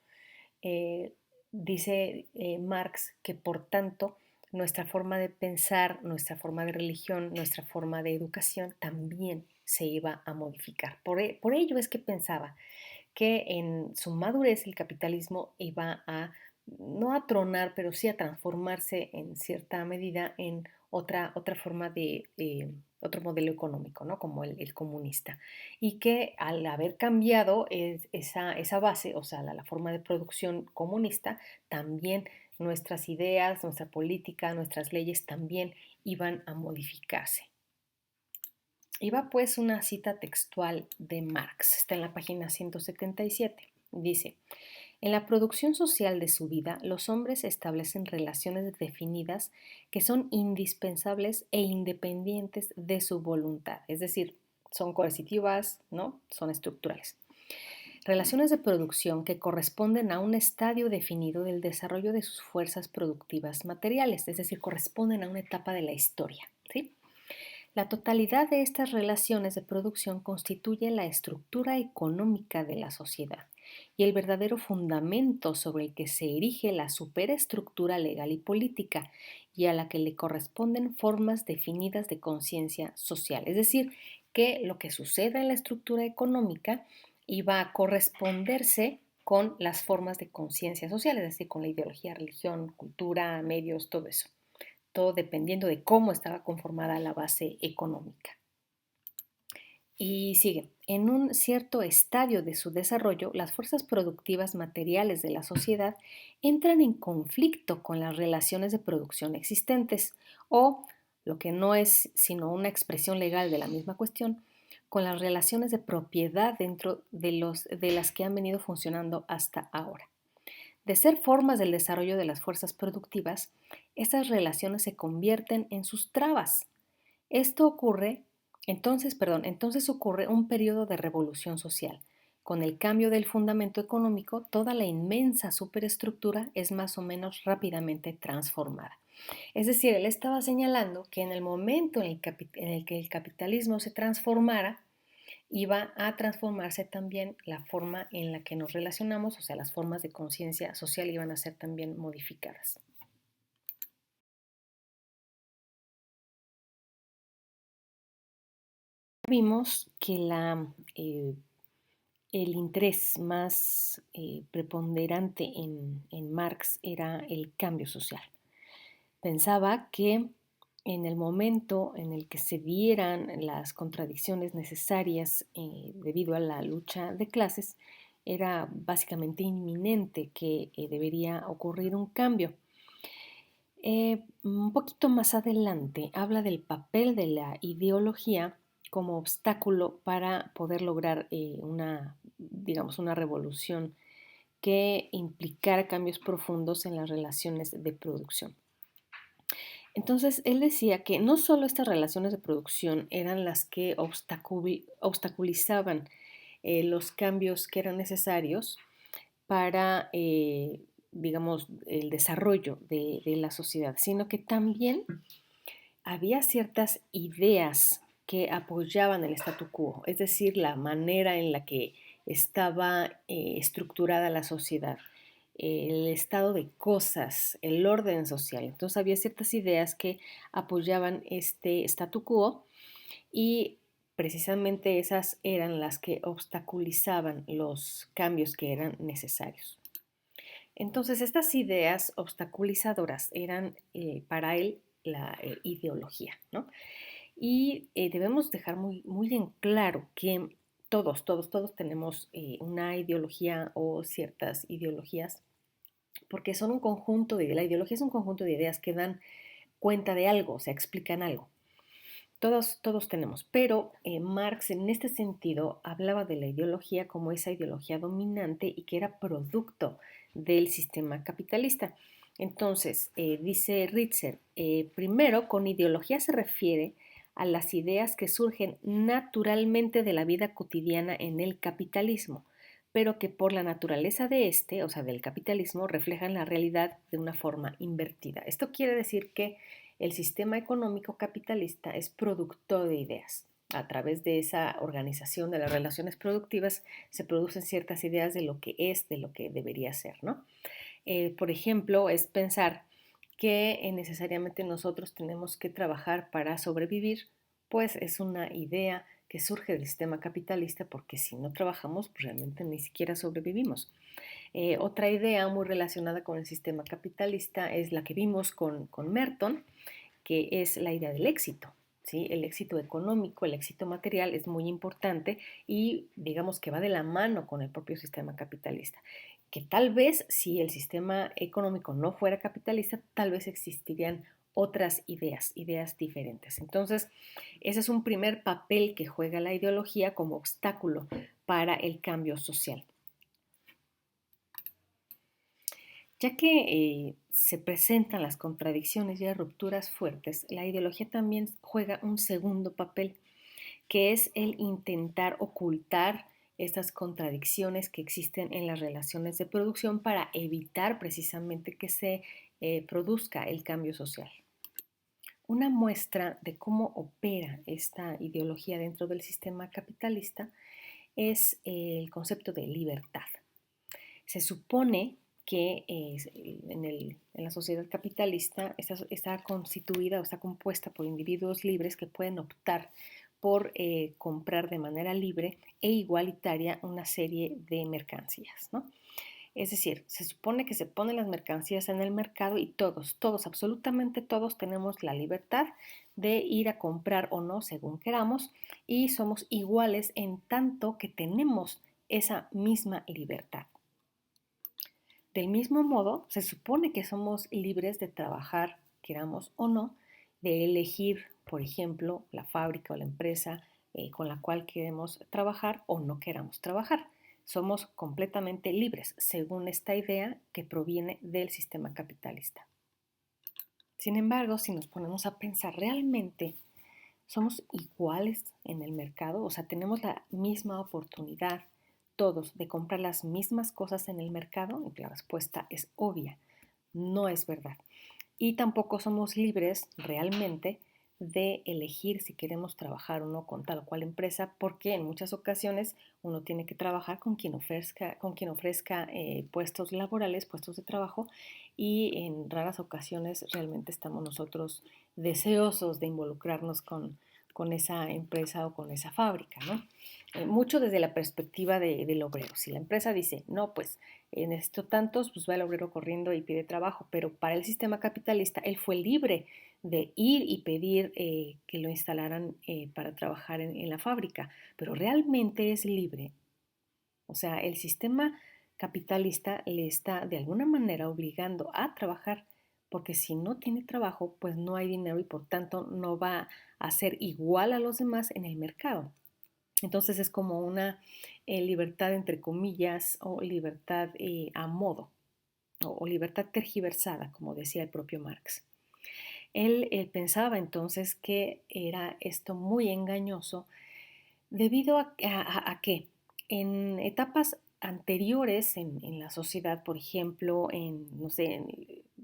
S1: eh, dice Marx que por tanto nuestra forma de pensar, nuestra forma de religión, nuestra forma de educación también se iba a modificar. Por ello es que pensaba que en su madurez el capitalismo iba a, no a tronar, pero sí a transformarse en cierta medida en otra forma otro modelo económico, ¿no? Como el comunista. Y que al haber cambiado esa base, o sea, la forma de producción comunista, también nuestras ideas, nuestra política, nuestras leyes también iban a modificarse. Y va pues una cita textual de Marx, está en la página 177. Dice, En la producción social de su vida, los hombres establecen relaciones definidas que son indispensables e independientes de su voluntad, es decir, son coercitivas, ¿no? Son estructurales. Relaciones de producción que corresponden a un estadio definido del desarrollo de sus fuerzas productivas materiales, es decir, corresponden a una etapa de la historia, ¿sí? La totalidad de estas relaciones de producción constituye la estructura económica de la sociedad y el verdadero fundamento sobre el que se erige la superestructura legal y política y a la que le corresponden formas definidas de conciencia social. Es decir, que lo que suceda en la estructura económica iba a corresponderse con las formas de conciencia social, es decir, con la ideología, religión, cultura, medios, todo eso, todo dependiendo de cómo estaba conformada la base económica. Y sigue, en un cierto estadio de su desarrollo, las fuerzas productivas materiales de la sociedad entran en conflicto con las relaciones de producción existentes o, lo que no es sino una expresión legal de la misma cuestión, con las relaciones de propiedad dentro de las que han venido funcionando hasta ahora. De ser formas del desarrollo de las fuerzas productivas, estas relaciones se convierten en sus trabas. Esto ocurre, entonces ocurre un periodo de revolución social. Con el cambio del fundamento económico, toda la inmensa superestructura es más o menos rápidamente transformada. Es decir, él estaba señalando que en el momento en el que el capitalismo se transformara, iba a transformarse también la forma en la que nos relacionamos, o sea, las formas de conciencia social iban a ser también modificadas. Vimos que el interés más preponderante en Marx era el cambio social. Pensaba que en el momento en el que se dieran las contradicciones necesarias debido a la lucha de clases, era básicamente inminente que debería ocurrir un cambio. Un poquito más adelante habla del papel de la ideología como obstáculo para poder lograr digamos, una revolución que implicara cambios profundos en las relaciones de producción. Entonces, él decía que no solo estas relaciones de producción eran las que obstaculizaban los cambios que eran necesarios para, digamos, el desarrollo de la sociedad, sino que también había ciertas ideas que apoyaban el statu quo, es decir, la manera en la que estaba estructurada la sociedad, el estado de cosas, el orden social. Entonces había ciertas ideas que apoyaban este statu quo y precisamente esas eran las que obstaculizaban los cambios que eran necesarios. Entonces estas ideas obstaculizadoras eran para él la ideología, ¿no? Y debemos dejar muy en claro que todos tenemos una ideología o ciertas ideologías, porque son un conjunto la ideología es un conjunto de ideas que dan cuenta de algo, o sea, explican algo. Todos tenemos, pero Marx en este sentido hablaba de la ideología como esa ideología dominante y que era producto del sistema capitalista. Entonces, dice Ritzer, primero, con ideología se refiere a las ideas que surgen naturalmente de la vida cotidiana en el capitalismo, pero que por la naturaleza de este, o sea, del capitalismo, reflejan la realidad de una forma invertida. Esto quiere decir que el sistema económico capitalista es productor de ideas. A través de esa organización de las relaciones productivas se producen ciertas ideas de lo que es, de lo que debería ser, ¿no? Por ejemplo, es pensar que necesariamente nosotros tenemos que trabajar para sobrevivir, pues es una idea que surge del sistema capitalista porque si no trabajamos, pues realmente ni siquiera sobrevivimos. Otra idea muy relacionada con el sistema capitalista es la que vimos con Merton, que es la idea del éxito. ¿Sí? El éxito económico, el éxito material es muy importante y digamos que va de la mano con el propio sistema capitalista. Que tal vez si el sistema económico no fuera capitalista, tal vez existirían otras ideas diferentes. Entonces, ese es un primer papel que juega la ideología como obstáculo para el cambio social. Ya que se presentan las contradicciones y las rupturas fuertes, la ideología también juega un segundo papel, que es el intentar ocultar estas contradicciones que existen en las relaciones de producción para evitar precisamente que se produzca el cambio social. Una muestra de cómo opera esta ideología dentro del sistema capitalista es el concepto de libertad. Se supone que en la sociedad capitalista está constituida o está compuesta por individuos libres que pueden optar por comprar de manera libre e igualitaria una serie de mercancías, ¿no? Es decir, se supone que se ponen las mercancías en el mercado y todos, absolutamente todos tenemos la libertad de ir a comprar o no según queramos y somos iguales en tanto que tenemos esa misma libertad. Del mismo modo, se supone que somos libres de trabajar, queramos o no, de elegir, por ejemplo, la fábrica o la empresa con la cual queremos trabajar o no queramos trabajar. Somos completamente libres, según esta idea que proviene del sistema capitalista. Sin embargo, si nos ponemos a pensar realmente, ¿somos iguales en el mercado? O sea, ¿tenemos la misma oportunidad todos de comprar las mismas cosas en el mercado? Y la respuesta es obvia, no es verdad. Y tampoco somos libres realmente de elegir si queremos trabajar o no con tal o cual empresa, porque en muchas ocasiones uno tiene que trabajar con quien ofrezca puestos laborales, puestos de trabajo, y en raras ocasiones realmente estamos nosotros deseosos de involucrarnos con esa empresa o con esa fábrica, ¿no? Mucho desde la perspectiva del obrero. Si la empresa dice, no, pues necesito tantos, pues va el obrero corriendo y pide trabajo, pero para el sistema capitalista él fue libre de ir y pedir que lo instalaran para trabajar en la fábrica, pero realmente es libre. O sea, el sistema capitalista le está de alguna manera obligando a trabajar porque si no tiene trabajo, pues no hay dinero y por tanto no va a ser igual a los demás en el mercado. Entonces es como una libertad entre comillas o libertad a modo o libertad tergiversada, como decía el propio Marx. Él pensaba entonces que era esto muy engañoso debido a que en etapas anteriores en la sociedad, por ejemplo, no sé,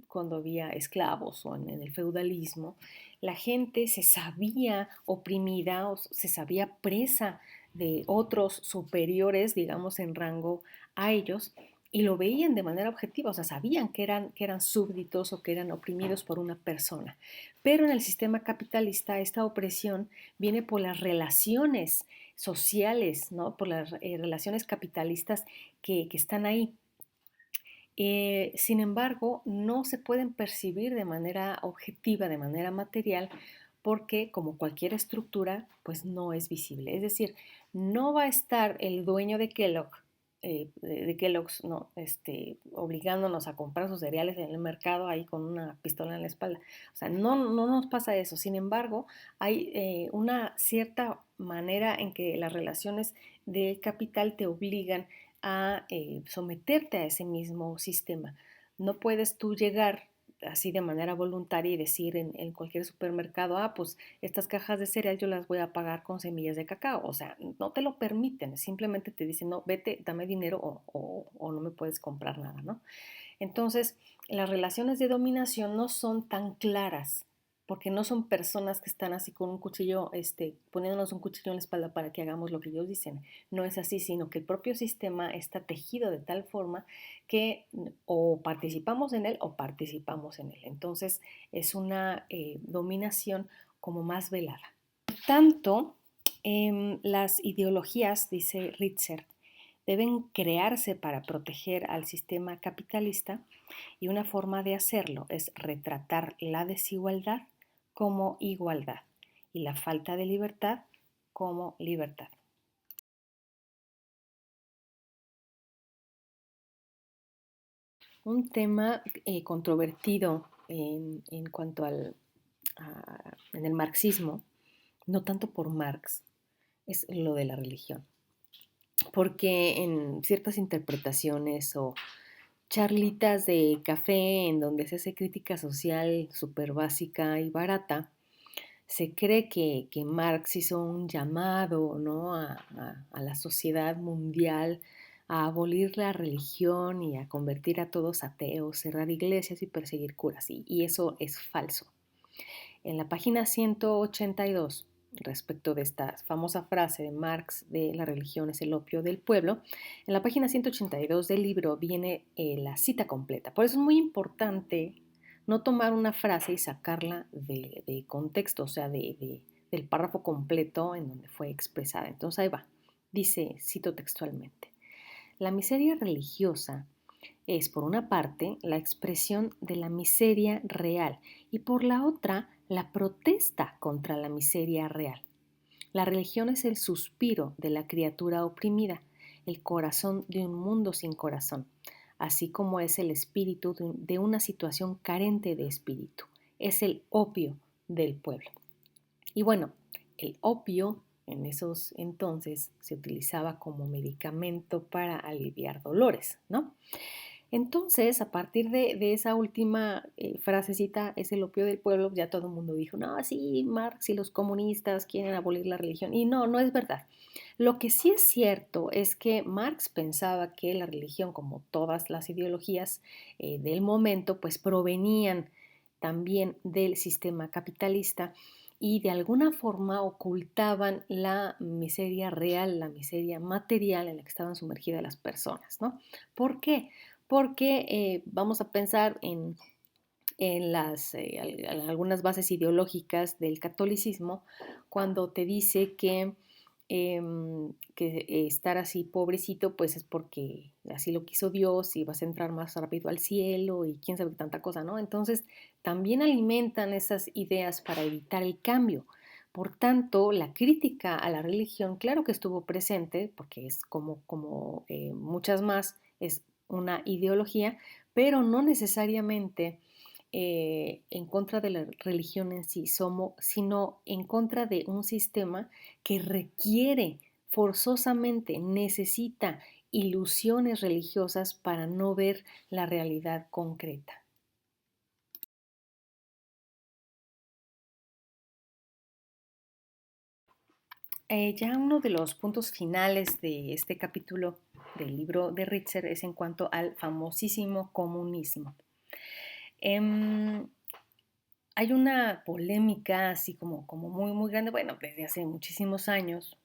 S1: cuando había esclavos o en el feudalismo, la gente se sabía oprimida o se sabía presa de otros superiores, digamos, en rango a ellos, y lo veían de manera objetiva, o sea, sabían que eran súbditos o que eran oprimidos por una persona. Pero en el sistema capitalista esta opresión viene por las relaciones sociales, ¿no? Por las relaciones capitalistas que están ahí. Sin embargo, no se pueden percibir de manera objetiva, de manera material, porque como cualquier estructura, pues no es visible. Es decir, no va a estar el dueño de Kellogg's, no, obligándonos a comprar sus cereales en el mercado ahí con una pistola en la espalda. O sea, no nos pasa eso. Sin embargo, hay una cierta manera en que las relaciones de capital te obligan a someterte a ese mismo sistema. No puedes tú llegar así de manera voluntaria y decir en cualquier supermercado, pues estas cajas de cereal yo las voy a pagar con semillas de cacao. O sea, no te lo permiten, simplemente te dicen, no, vete, dame dinero o no me puedes comprar nada, ¿no? Entonces, las relaciones de dominación no son tan claras porque no son personas que están así con un cuchillo, poniéndonos un cuchillo en la espalda para que hagamos lo que ellos dicen. No es así, sino que el propio sistema está tejido de tal forma que o participamos en él o participamos en él. Entonces es una dominación como más velada. Por tanto, las ideologías, dice Ritzer, deben crearse para proteger al sistema capitalista y una forma de hacerlo es retratar la desigualdad como igualdad y la falta de libertad como libertad. Un tema controvertido en cuanto en el marxismo, no tanto por Marx, es lo de la religión. Porque en ciertas interpretaciones o charlitas de café en donde se hace crítica social súper básica y barata, se cree que Marx hizo un llamado, ¿no? A la sociedad mundial a abolir la religión y a convertir a todos ateos, cerrar iglesias y perseguir curas. Y eso es falso. En la página 182, respecto de esta famosa frase de Marx de la religión es el opio del pueblo, en la página 182 del libro viene la cita completa. Por eso es muy importante no tomar una frase y sacarla de contexto, o sea, del párrafo completo en donde fue expresada. Entonces ahí va. Dice, cito textualmente, la miseria religiosa es, por una parte, la expresión de la miseria real y por la otra, la protesta contra la miseria real. La religión es el suspiro de la criatura oprimida, el corazón de un mundo sin corazón, así como es el espíritu de una situación carente de espíritu. Es el opio del pueblo. Y bueno, el opio en esos entonces se utilizaba como medicamento para aliviar dolores, ¿no? Entonces, a partir de esa última frasecita, es el opio del pueblo, ya todo el mundo dijo, no, sí, Marx y los comunistas quieren abolir la religión. Y no, no es verdad. Lo que sí es cierto es que Marx pensaba que la religión, como todas las ideologías del momento, pues provenían también del sistema capitalista y de alguna forma ocultaban la miseria real, la miseria material en la que estaban sumergidas las personas, ¿no? ¿Por qué? Porque vamos a pensar en algunas bases ideológicas del catolicismo cuando te dice que estar así pobrecito pues es porque así lo quiso Dios y vas a entrar más rápido al cielo y quién sabe qué tanta cosa, ¿no? Entonces también alimentan esas ideas para evitar el cambio. Por tanto, la crítica a la religión, claro que estuvo presente, porque es como muchas más, es una ideología, pero no necesariamente en contra de la religión en sí, sino en contra de un sistema que requiere forzosamente, necesita ilusiones religiosas para no ver la realidad concreta. Ya uno de los puntos finales de este capítulo del libro de Ritzer es en cuanto al famosísimo comunismo. Em, Hay una polémica así como muy, muy grande, bueno, desde hace muchísimos años,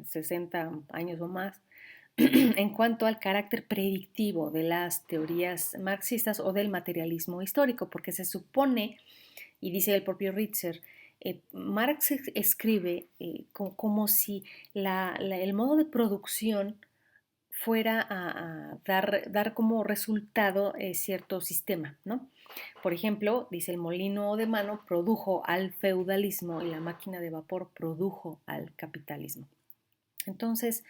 S1: 60 años o más, en cuanto al carácter predictivo de las teorías marxistas o del materialismo histórico, porque se supone, y dice el propio Ritzer, Marx escribe como si el modo de producción fuera a dar como resultado cierto sistema, ¿no? Por ejemplo, dice el molino de mano produjo al feudalismo y la máquina de vapor produjo al capitalismo. Entonces,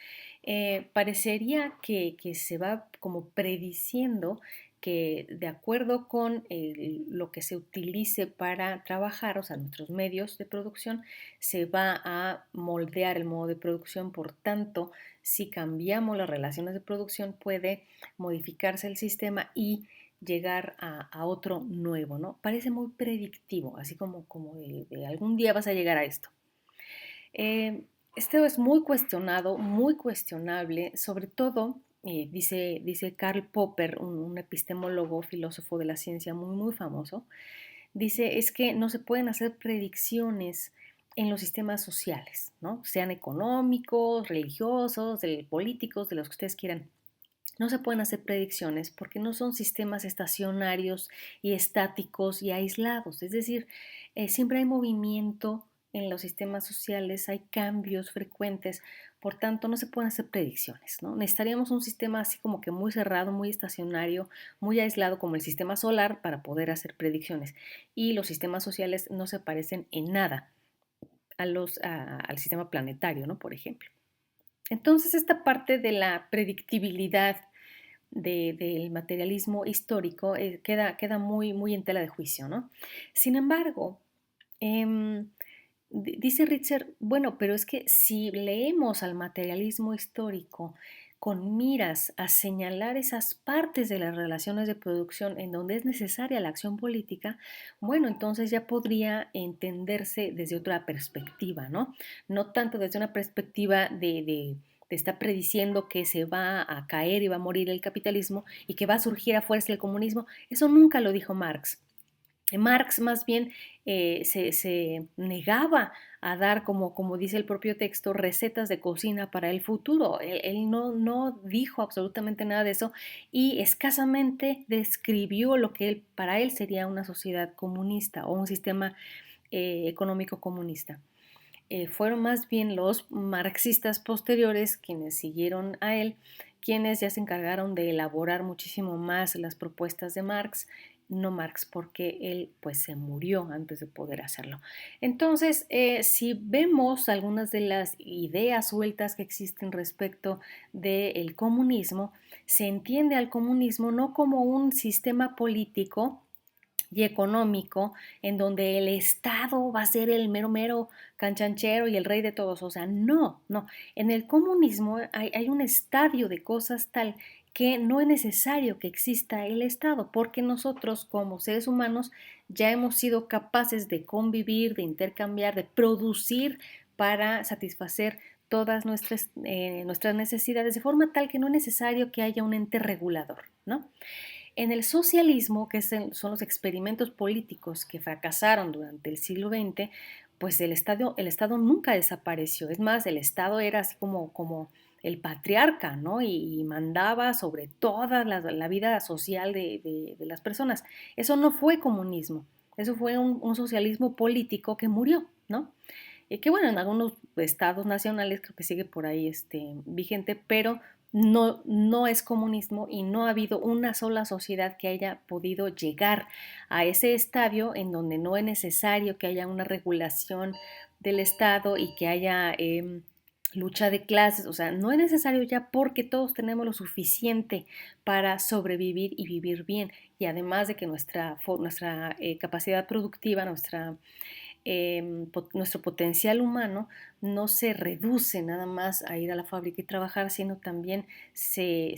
S1: parecería que se va como prediciendo que de acuerdo con lo que se utilice para trabajar, o sea, nuestros medios de producción, se va a moldear el modo de producción. Por tanto, si cambiamos las relaciones de producción, puede modificarse el sistema y llegar a otro nuevo, ¿no? Parece muy predictivo, así como de algún día vas a llegar a esto. Esto es muy cuestionado, muy cuestionable, sobre todo, dice Karl Popper, un epistemólogo, filósofo de la ciencia muy, muy famoso, dice es que no se pueden hacer predicciones en los sistemas sociales, ¿no? Sean económicos, religiosos, políticos, de los que ustedes quieran. No se pueden hacer predicciones porque no son sistemas estacionarios y estáticos y aislados. Es decir, siempre hay movimiento en los sistemas sociales, hay cambios frecuentes, por tanto no se pueden hacer predicciones, ¿no? Necesitaríamos un sistema así como que muy cerrado, muy estacionario, muy aislado como el sistema solar para poder hacer predicciones. Y los sistemas sociales no se parecen en nada al sistema planetario, ¿no? Por ejemplo. Entonces, esta parte de la predictibilidad del materialismo histórico queda muy, muy en tela de juicio, ¿no? Sin embargo, eh, dice Ritzer, bueno, pero es que si leemos al materialismo histórico con miras a señalar esas partes de las relaciones de producción en donde es necesaria la acción política, bueno, entonces ya podría entenderse desde otra perspectiva, ¿no? No tanto desde una perspectiva de estar prediciendo que se va a caer y va a morir el capitalismo y que va a surgir a fuerza el comunismo. Eso nunca lo dijo Marx. Marx más bien se negaba a dar, como dice el propio texto, recetas de cocina para el futuro. Él no dijo absolutamente nada de eso y escasamente describió lo que para él sería una sociedad comunista o un sistema económico comunista. Fueron más bien los marxistas posteriores quienes siguieron a él, quienes ya se encargaron de elaborar muchísimo más las propuestas de Marx, no Marx, porque él pues se murió antes de poder hacerlo. Entonces, si vemos algunas de las ideas sueltas que existen respecto del comunismo, se entiende al comunismo no como un sistema político y económico en donde el Estado va a ser el mero mero canchanchero y el rey de todos. O sea, no. En el comunismo hay un estadio de cosas tal que no es necesario que exista el Estado, porque nosotros como seres humanos ya hemos sido capaces de convivir, de intercambiar, de producir para satisfacer todas nuestras necesidades, de forma tal que no es necesario que haya un ente regulador, ¿no? En el socialismo, que son los experimentos políticos que fracasaron durante el siglo XX, pues el Estado nunca desapareció. Es más, el Estado era así como el patriarca, ¿no? Y mandaba sobre toda la vida social de las personas. Eso no fue comunismo, eso fue un socialismo político que murió, ¿no? Que bueno, en algunos estados nacionales creo que sigue por ahí vigente, pero no es comunismo y no ha habido una sola sociedad que haya podido llegar a ese estadio en donde no es necesario que haya una regulación del Estado y que haya lucha de clases. O sea, no es necesario ya porque todos tenemos lo suficiente para sobrevivir y vivir bien. Y además de que nuestra capacidad productiva, nuestro potencial humano no se reduce nada más a ir a la fábrica y trabajar, sino también se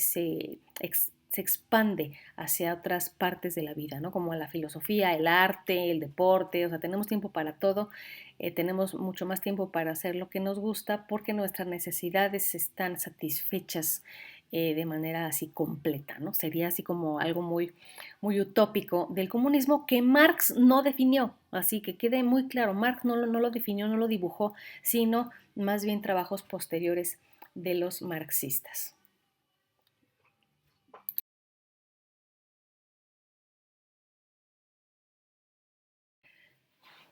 S1: expande hacia otras partes de la vida, ¿no? Como la filosofía, el arte, el deporte. O sea, tenemos tiempo para todo, tenemos mucho más tiempo para hacer lo que nos gusta porque nuestras necesidades están satisfechas de manera así completa, ¿no? Sería así como algo muy utópico del comunismo que Marx no definió, así que quede muy claro, Marx no lo definió, no lo dibujó, sino más bien trabajos posteriores de los marxistas.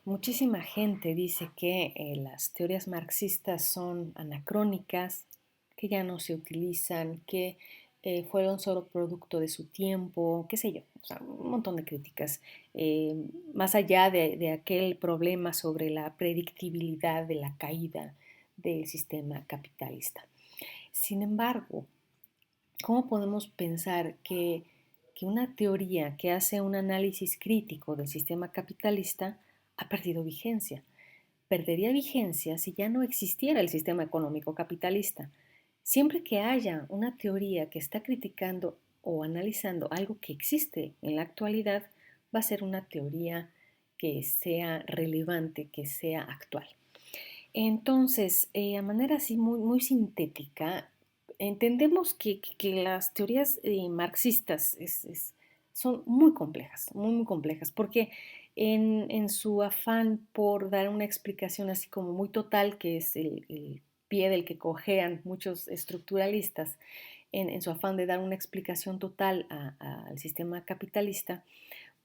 S1: Muchísima gente dice que las teorías marxistas son anacrónicas, que ya no se utilizan, que fueron solo producto de su tiempo, qué sé yo, o sea, un montón de críticas, más allá de aquel problema sobre la predictibilidad de la caída del sistema capitalista. Sin embargo, ¿cómo podemos pensar que una teoría que hace un análisis crítico del sistema capitalista ha perdido vigencia? Perdería vigencia si ya no existiera el sistema económico capitalista. Siempre que haya una teoría que está criticando o analizando algo que existe en la actualidad, va a ser una teoría que sea relevante, que sea actual. Entonces, a manera así muy sintética, entendemos que las teorías marxistas son muy complejas, porque en su afán por dar una explicación así como muy total, que es el pie del que cojean muchos estructuralistas, en su afán de dar una explicación total al sistema capitalista,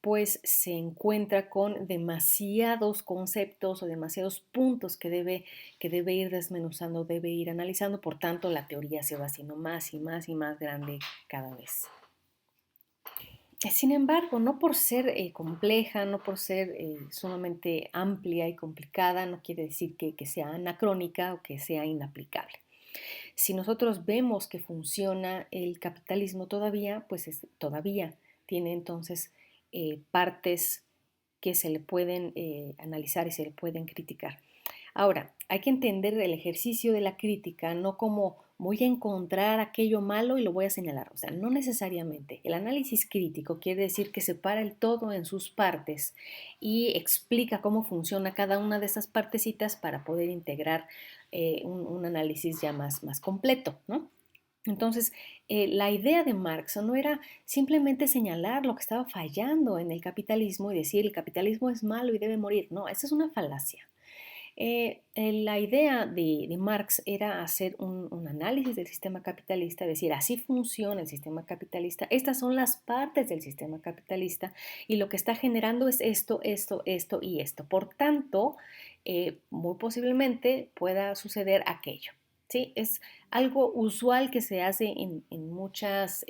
S1: pues se encuentra con demasiados conceptos o demasiados puntos que debe ir desmenuzando, debe ir analizando, por tanto la teoría se va haciendo más y más y más grande cada vez. Sin embargo, no por ser compleja, no por ser sumamente amplia y complicada, no quiere decir que sea anacrónica o que sea inaplicable. Si nosotros vemos que funciona el capitalismo todavía, pues todavía tiene entonces partes que se le pueden analizar y se le pueden criticar. Ahora, hay que entender el ejercicio de la crítica no como voy a encontrar aquello malo y lo voy a señalar. O sea, no necesariamente. El análisis crítico quiere decir que separa el todo en sus partes y explica cómo funciona cada una de esas partecitas para poder integrar un análisis ya más completo, ¿no? Entonces, la idea de Marx no era simplemente señalar lo que estaba fallando en el capitalismo y decir el capitalismo es malo y debe morir. No, esa es una falacia. La idea de Marx era hacer un análisis del sistema capitalista, decir, así funciona el sistema capitalista, estas son las partes del sistema capitalista y lo que está generando es esto, esto, esto y esto. Por tanto, muy posiblemente pueda suceder aquello. ¿Sí? Es algo usual que se hace en muchas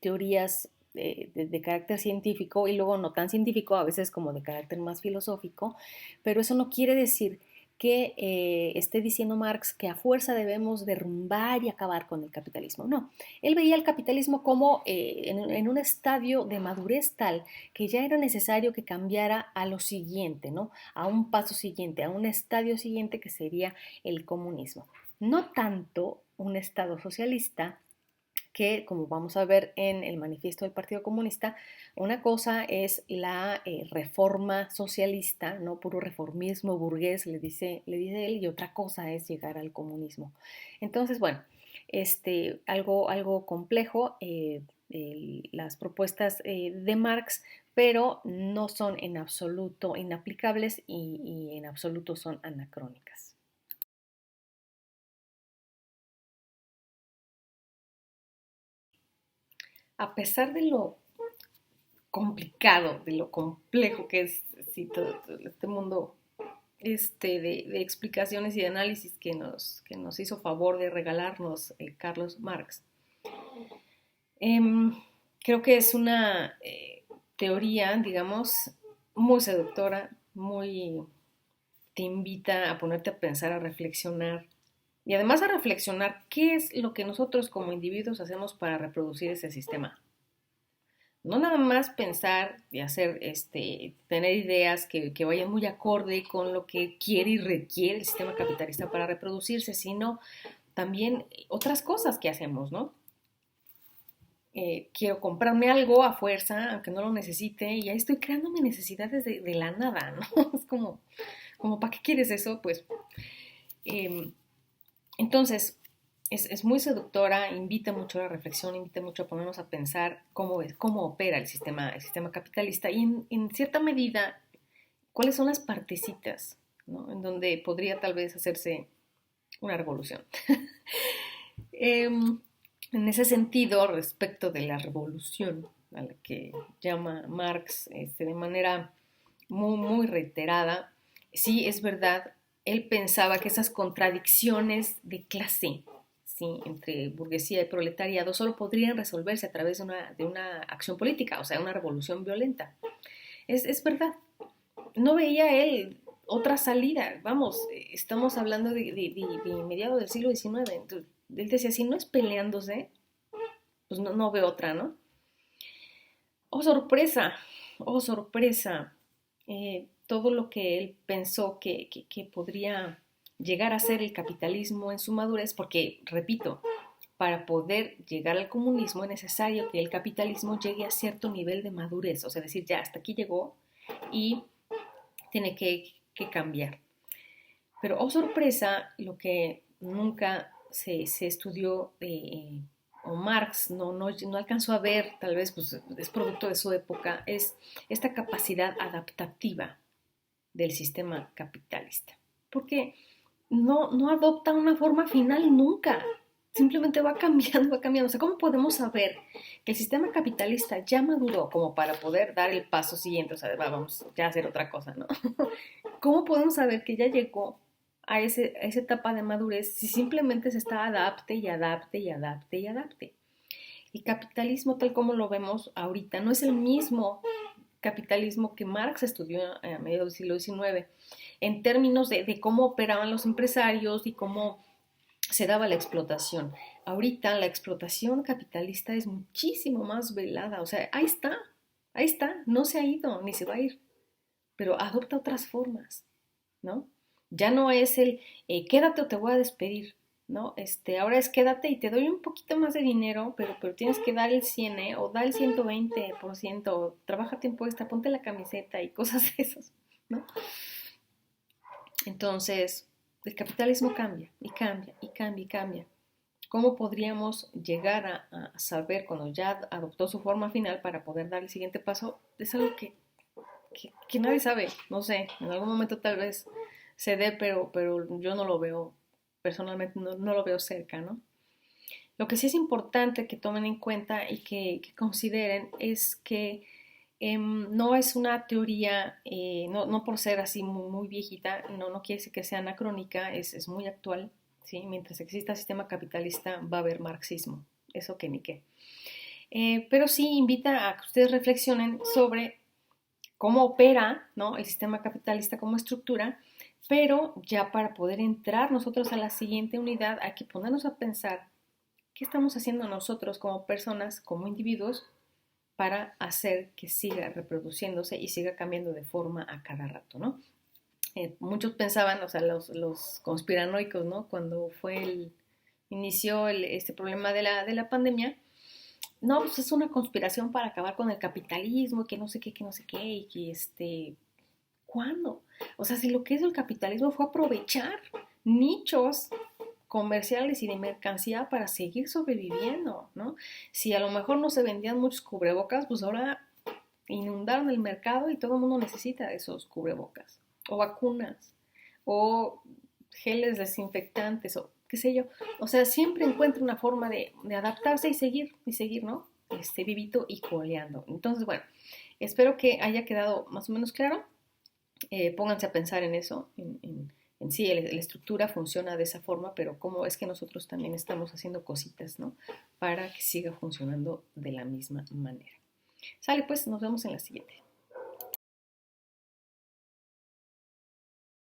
S1: teorías de carácter científico y luego no tan científico, a veces como de carácter más filosófico, pero eso no quiere decir que esté diciendo Marx que a fuerza debemos derrumbar y acabar con el capitalismo. No, él veía el capitalismo como en un estadio de madurez tal que ya era necesario que cambiara a lo siguiente, ¿no? A un paso siguiente, a un estadio siguiente que sería el comunismo. No tanto un Estado socialista, que, como vamos a ver en el manifiesto del Partido Comunista, una cosa es la reforma socialista, no puro reformismo burgués, le dice él, y otra cosa es llegar al comunismo. Entonces, bueno, algo complejo, las propuestas de Marx, pero no son en absoluto inaplicables y en absoluto son anacrónicas. A pesar de lo complicado, de lo complejo que es sí, todo este mundo de explicaciones y de análisis que nos hizo favor de regalarnos Carlos Marx. Eh, Creo que es una teoría, digamos, muy seductora, muy te invita a ponerte a pensar, a reflexionar y además a reflexionar qué es lo que nosotros como individuos hacemos para reproducir ese sistema. No nada más pensar y hacer, tener ideas que vayan muy acorde con lo que quiere y requiere el sistema capitalista para reproducirse, sino también otras cosas que hacemos, ¿no? Quiero comprarme algo a fuerza, aunque no lo necesite, y ya estoy creando mis necesidades de la nada, ¿no? Es como ¿para qué quieres eso? Pues, eh, entonces, es muy seductora, invita mucho a la reflexión, invita mucho a ponernos a pensar cómo opera el sistema capitalista y en cierta medida, cuáles son las partecitas, ¿no? En donde podría tal vez hacerse una revolución. En ese sentido, respecto de la revolución, a la que llama Marx de manera muy reiterada, sí es verdad, él pensaba que esas contradicciones de clase, ¿sí? Entre burguesía y proletariado solo podrían resolverse a través de una acción política, o sea, una revolución violenta. Es verdad, no veía él otra salida. Vamos, estamos hablando de mediados del siglo XIX. Entonces, él decía, si no es peleándose, pues no veo otra, ¿no? Oh, sorpresa, oh, sorpresa. Todo lo que él pensó que podría llegar a ser el capitalismo en su madurez, porque, repito, para poder llegar al comunismo es necesario que el capitalismo llegue a cierto nivel de madurez, o sea, decir, ya hasta aquí llegó y tiene que cambiar. Pero, oh sorpresa, lo que nunca se estudió o Marx no alcanzó a ver, tal vez pues, es producto de su época, es esta capacidad adaptativa del sistema capitalista. Porque no adopta una forma final nunca. Simplemente va cambiando, va cambiando. O sea, ¿cómo podemos saber que el sistema capitalista ya maduró como para poder dar el paso siguiente? O sea, vamos ya a hacer otra cosa, ¿no? ¿Cómo podemos saber que ya llegó a esa etapa de madurez si simplemente se está adapte y adapte y adapte y adapte? El capitalismo tal como lo vemos ahorita no es el mismo capitalismo que Marx estudió a mediados del siglo XIX en términos de cómo operaban los empresarios y cómo se daba la explotación. Ahorita la explotación capitalista es muchísimo más velada, o sea, ahí está, no se ha ido ni se va a ir, pero adopta otras formas, ¿no? Ya no es el quédate o te voy a despedir. ¿no? Ahora es quédate y te doy un poquito más de dinero, pero tienes que dar el 100, ¿eh? O da el 120%, trabaja tiempo extra, ponte la camiseta y cosas de esas, ¿no? Entonces, el capitalismo cambia y cambia y cambia y cambia. ¿Cómo podríamos llegar a saber cuando ya adoptó su forma final para poder dar el siguiente paso? Es algo que nadie sabe, no sé, en algún momento tal vez se dé, pero yo no lo veo, personalmente no lo veo cerca, ¿no? Lo que sí es importante que tomen en cuenta y que consideren es que no es una teoría, no por ser así muy viejita, no quiere decir que sea anacrónica, es muy actual, ¿sí? Mientras exista sistema capitalista va a haber marxismo, eso que ni qué. Pero sí invita a que ustedes reflexionen sobre cómo opera, ¿no? El sistema capitalista como estructura, pero ya para poder entrar nosotros a la siguiente unidad hay que ponernos a pensar qué estamos haciendo nosotros como personas, como individuos, para hacer que siga reproduciéndose y siga cambiando de forma a cada rato, ¿no? Muchos pensaban, o sea, los conspiranoicos, ¿no? Cuando inició este problema de la pandemia, no, pues es una conspiración para acabar con el capitalismo, que no sé qué, que no sé qué, y que ¿cuándo? O sea, si lo que hizo el capitalismo fue aprovechar nichos comerciales y de mercancía para seguir sobreviviendo, ¿no? Si a lo mejor no se vendían muchos cubrebocas, pues ahora inundaron el mercado y todo el mundo necesita de esos cubrebocas, o vacunas, o geles desinfectantes, o qué sé yo. O sea, siempre encuentra una forma de adaptarse y seguir, ¿no? Vivito y coleando. Entonces, bueno, espero que haya quedado más o menos claro. Pónganse a pensar en eso, en sí, la estructura funciona de esa forma, pero cómo es que nosotros también estamos haciendo cositas, ¿no? Para que siga funcionando de la misma manera. Sale, pues, nos vemos en la siguiente.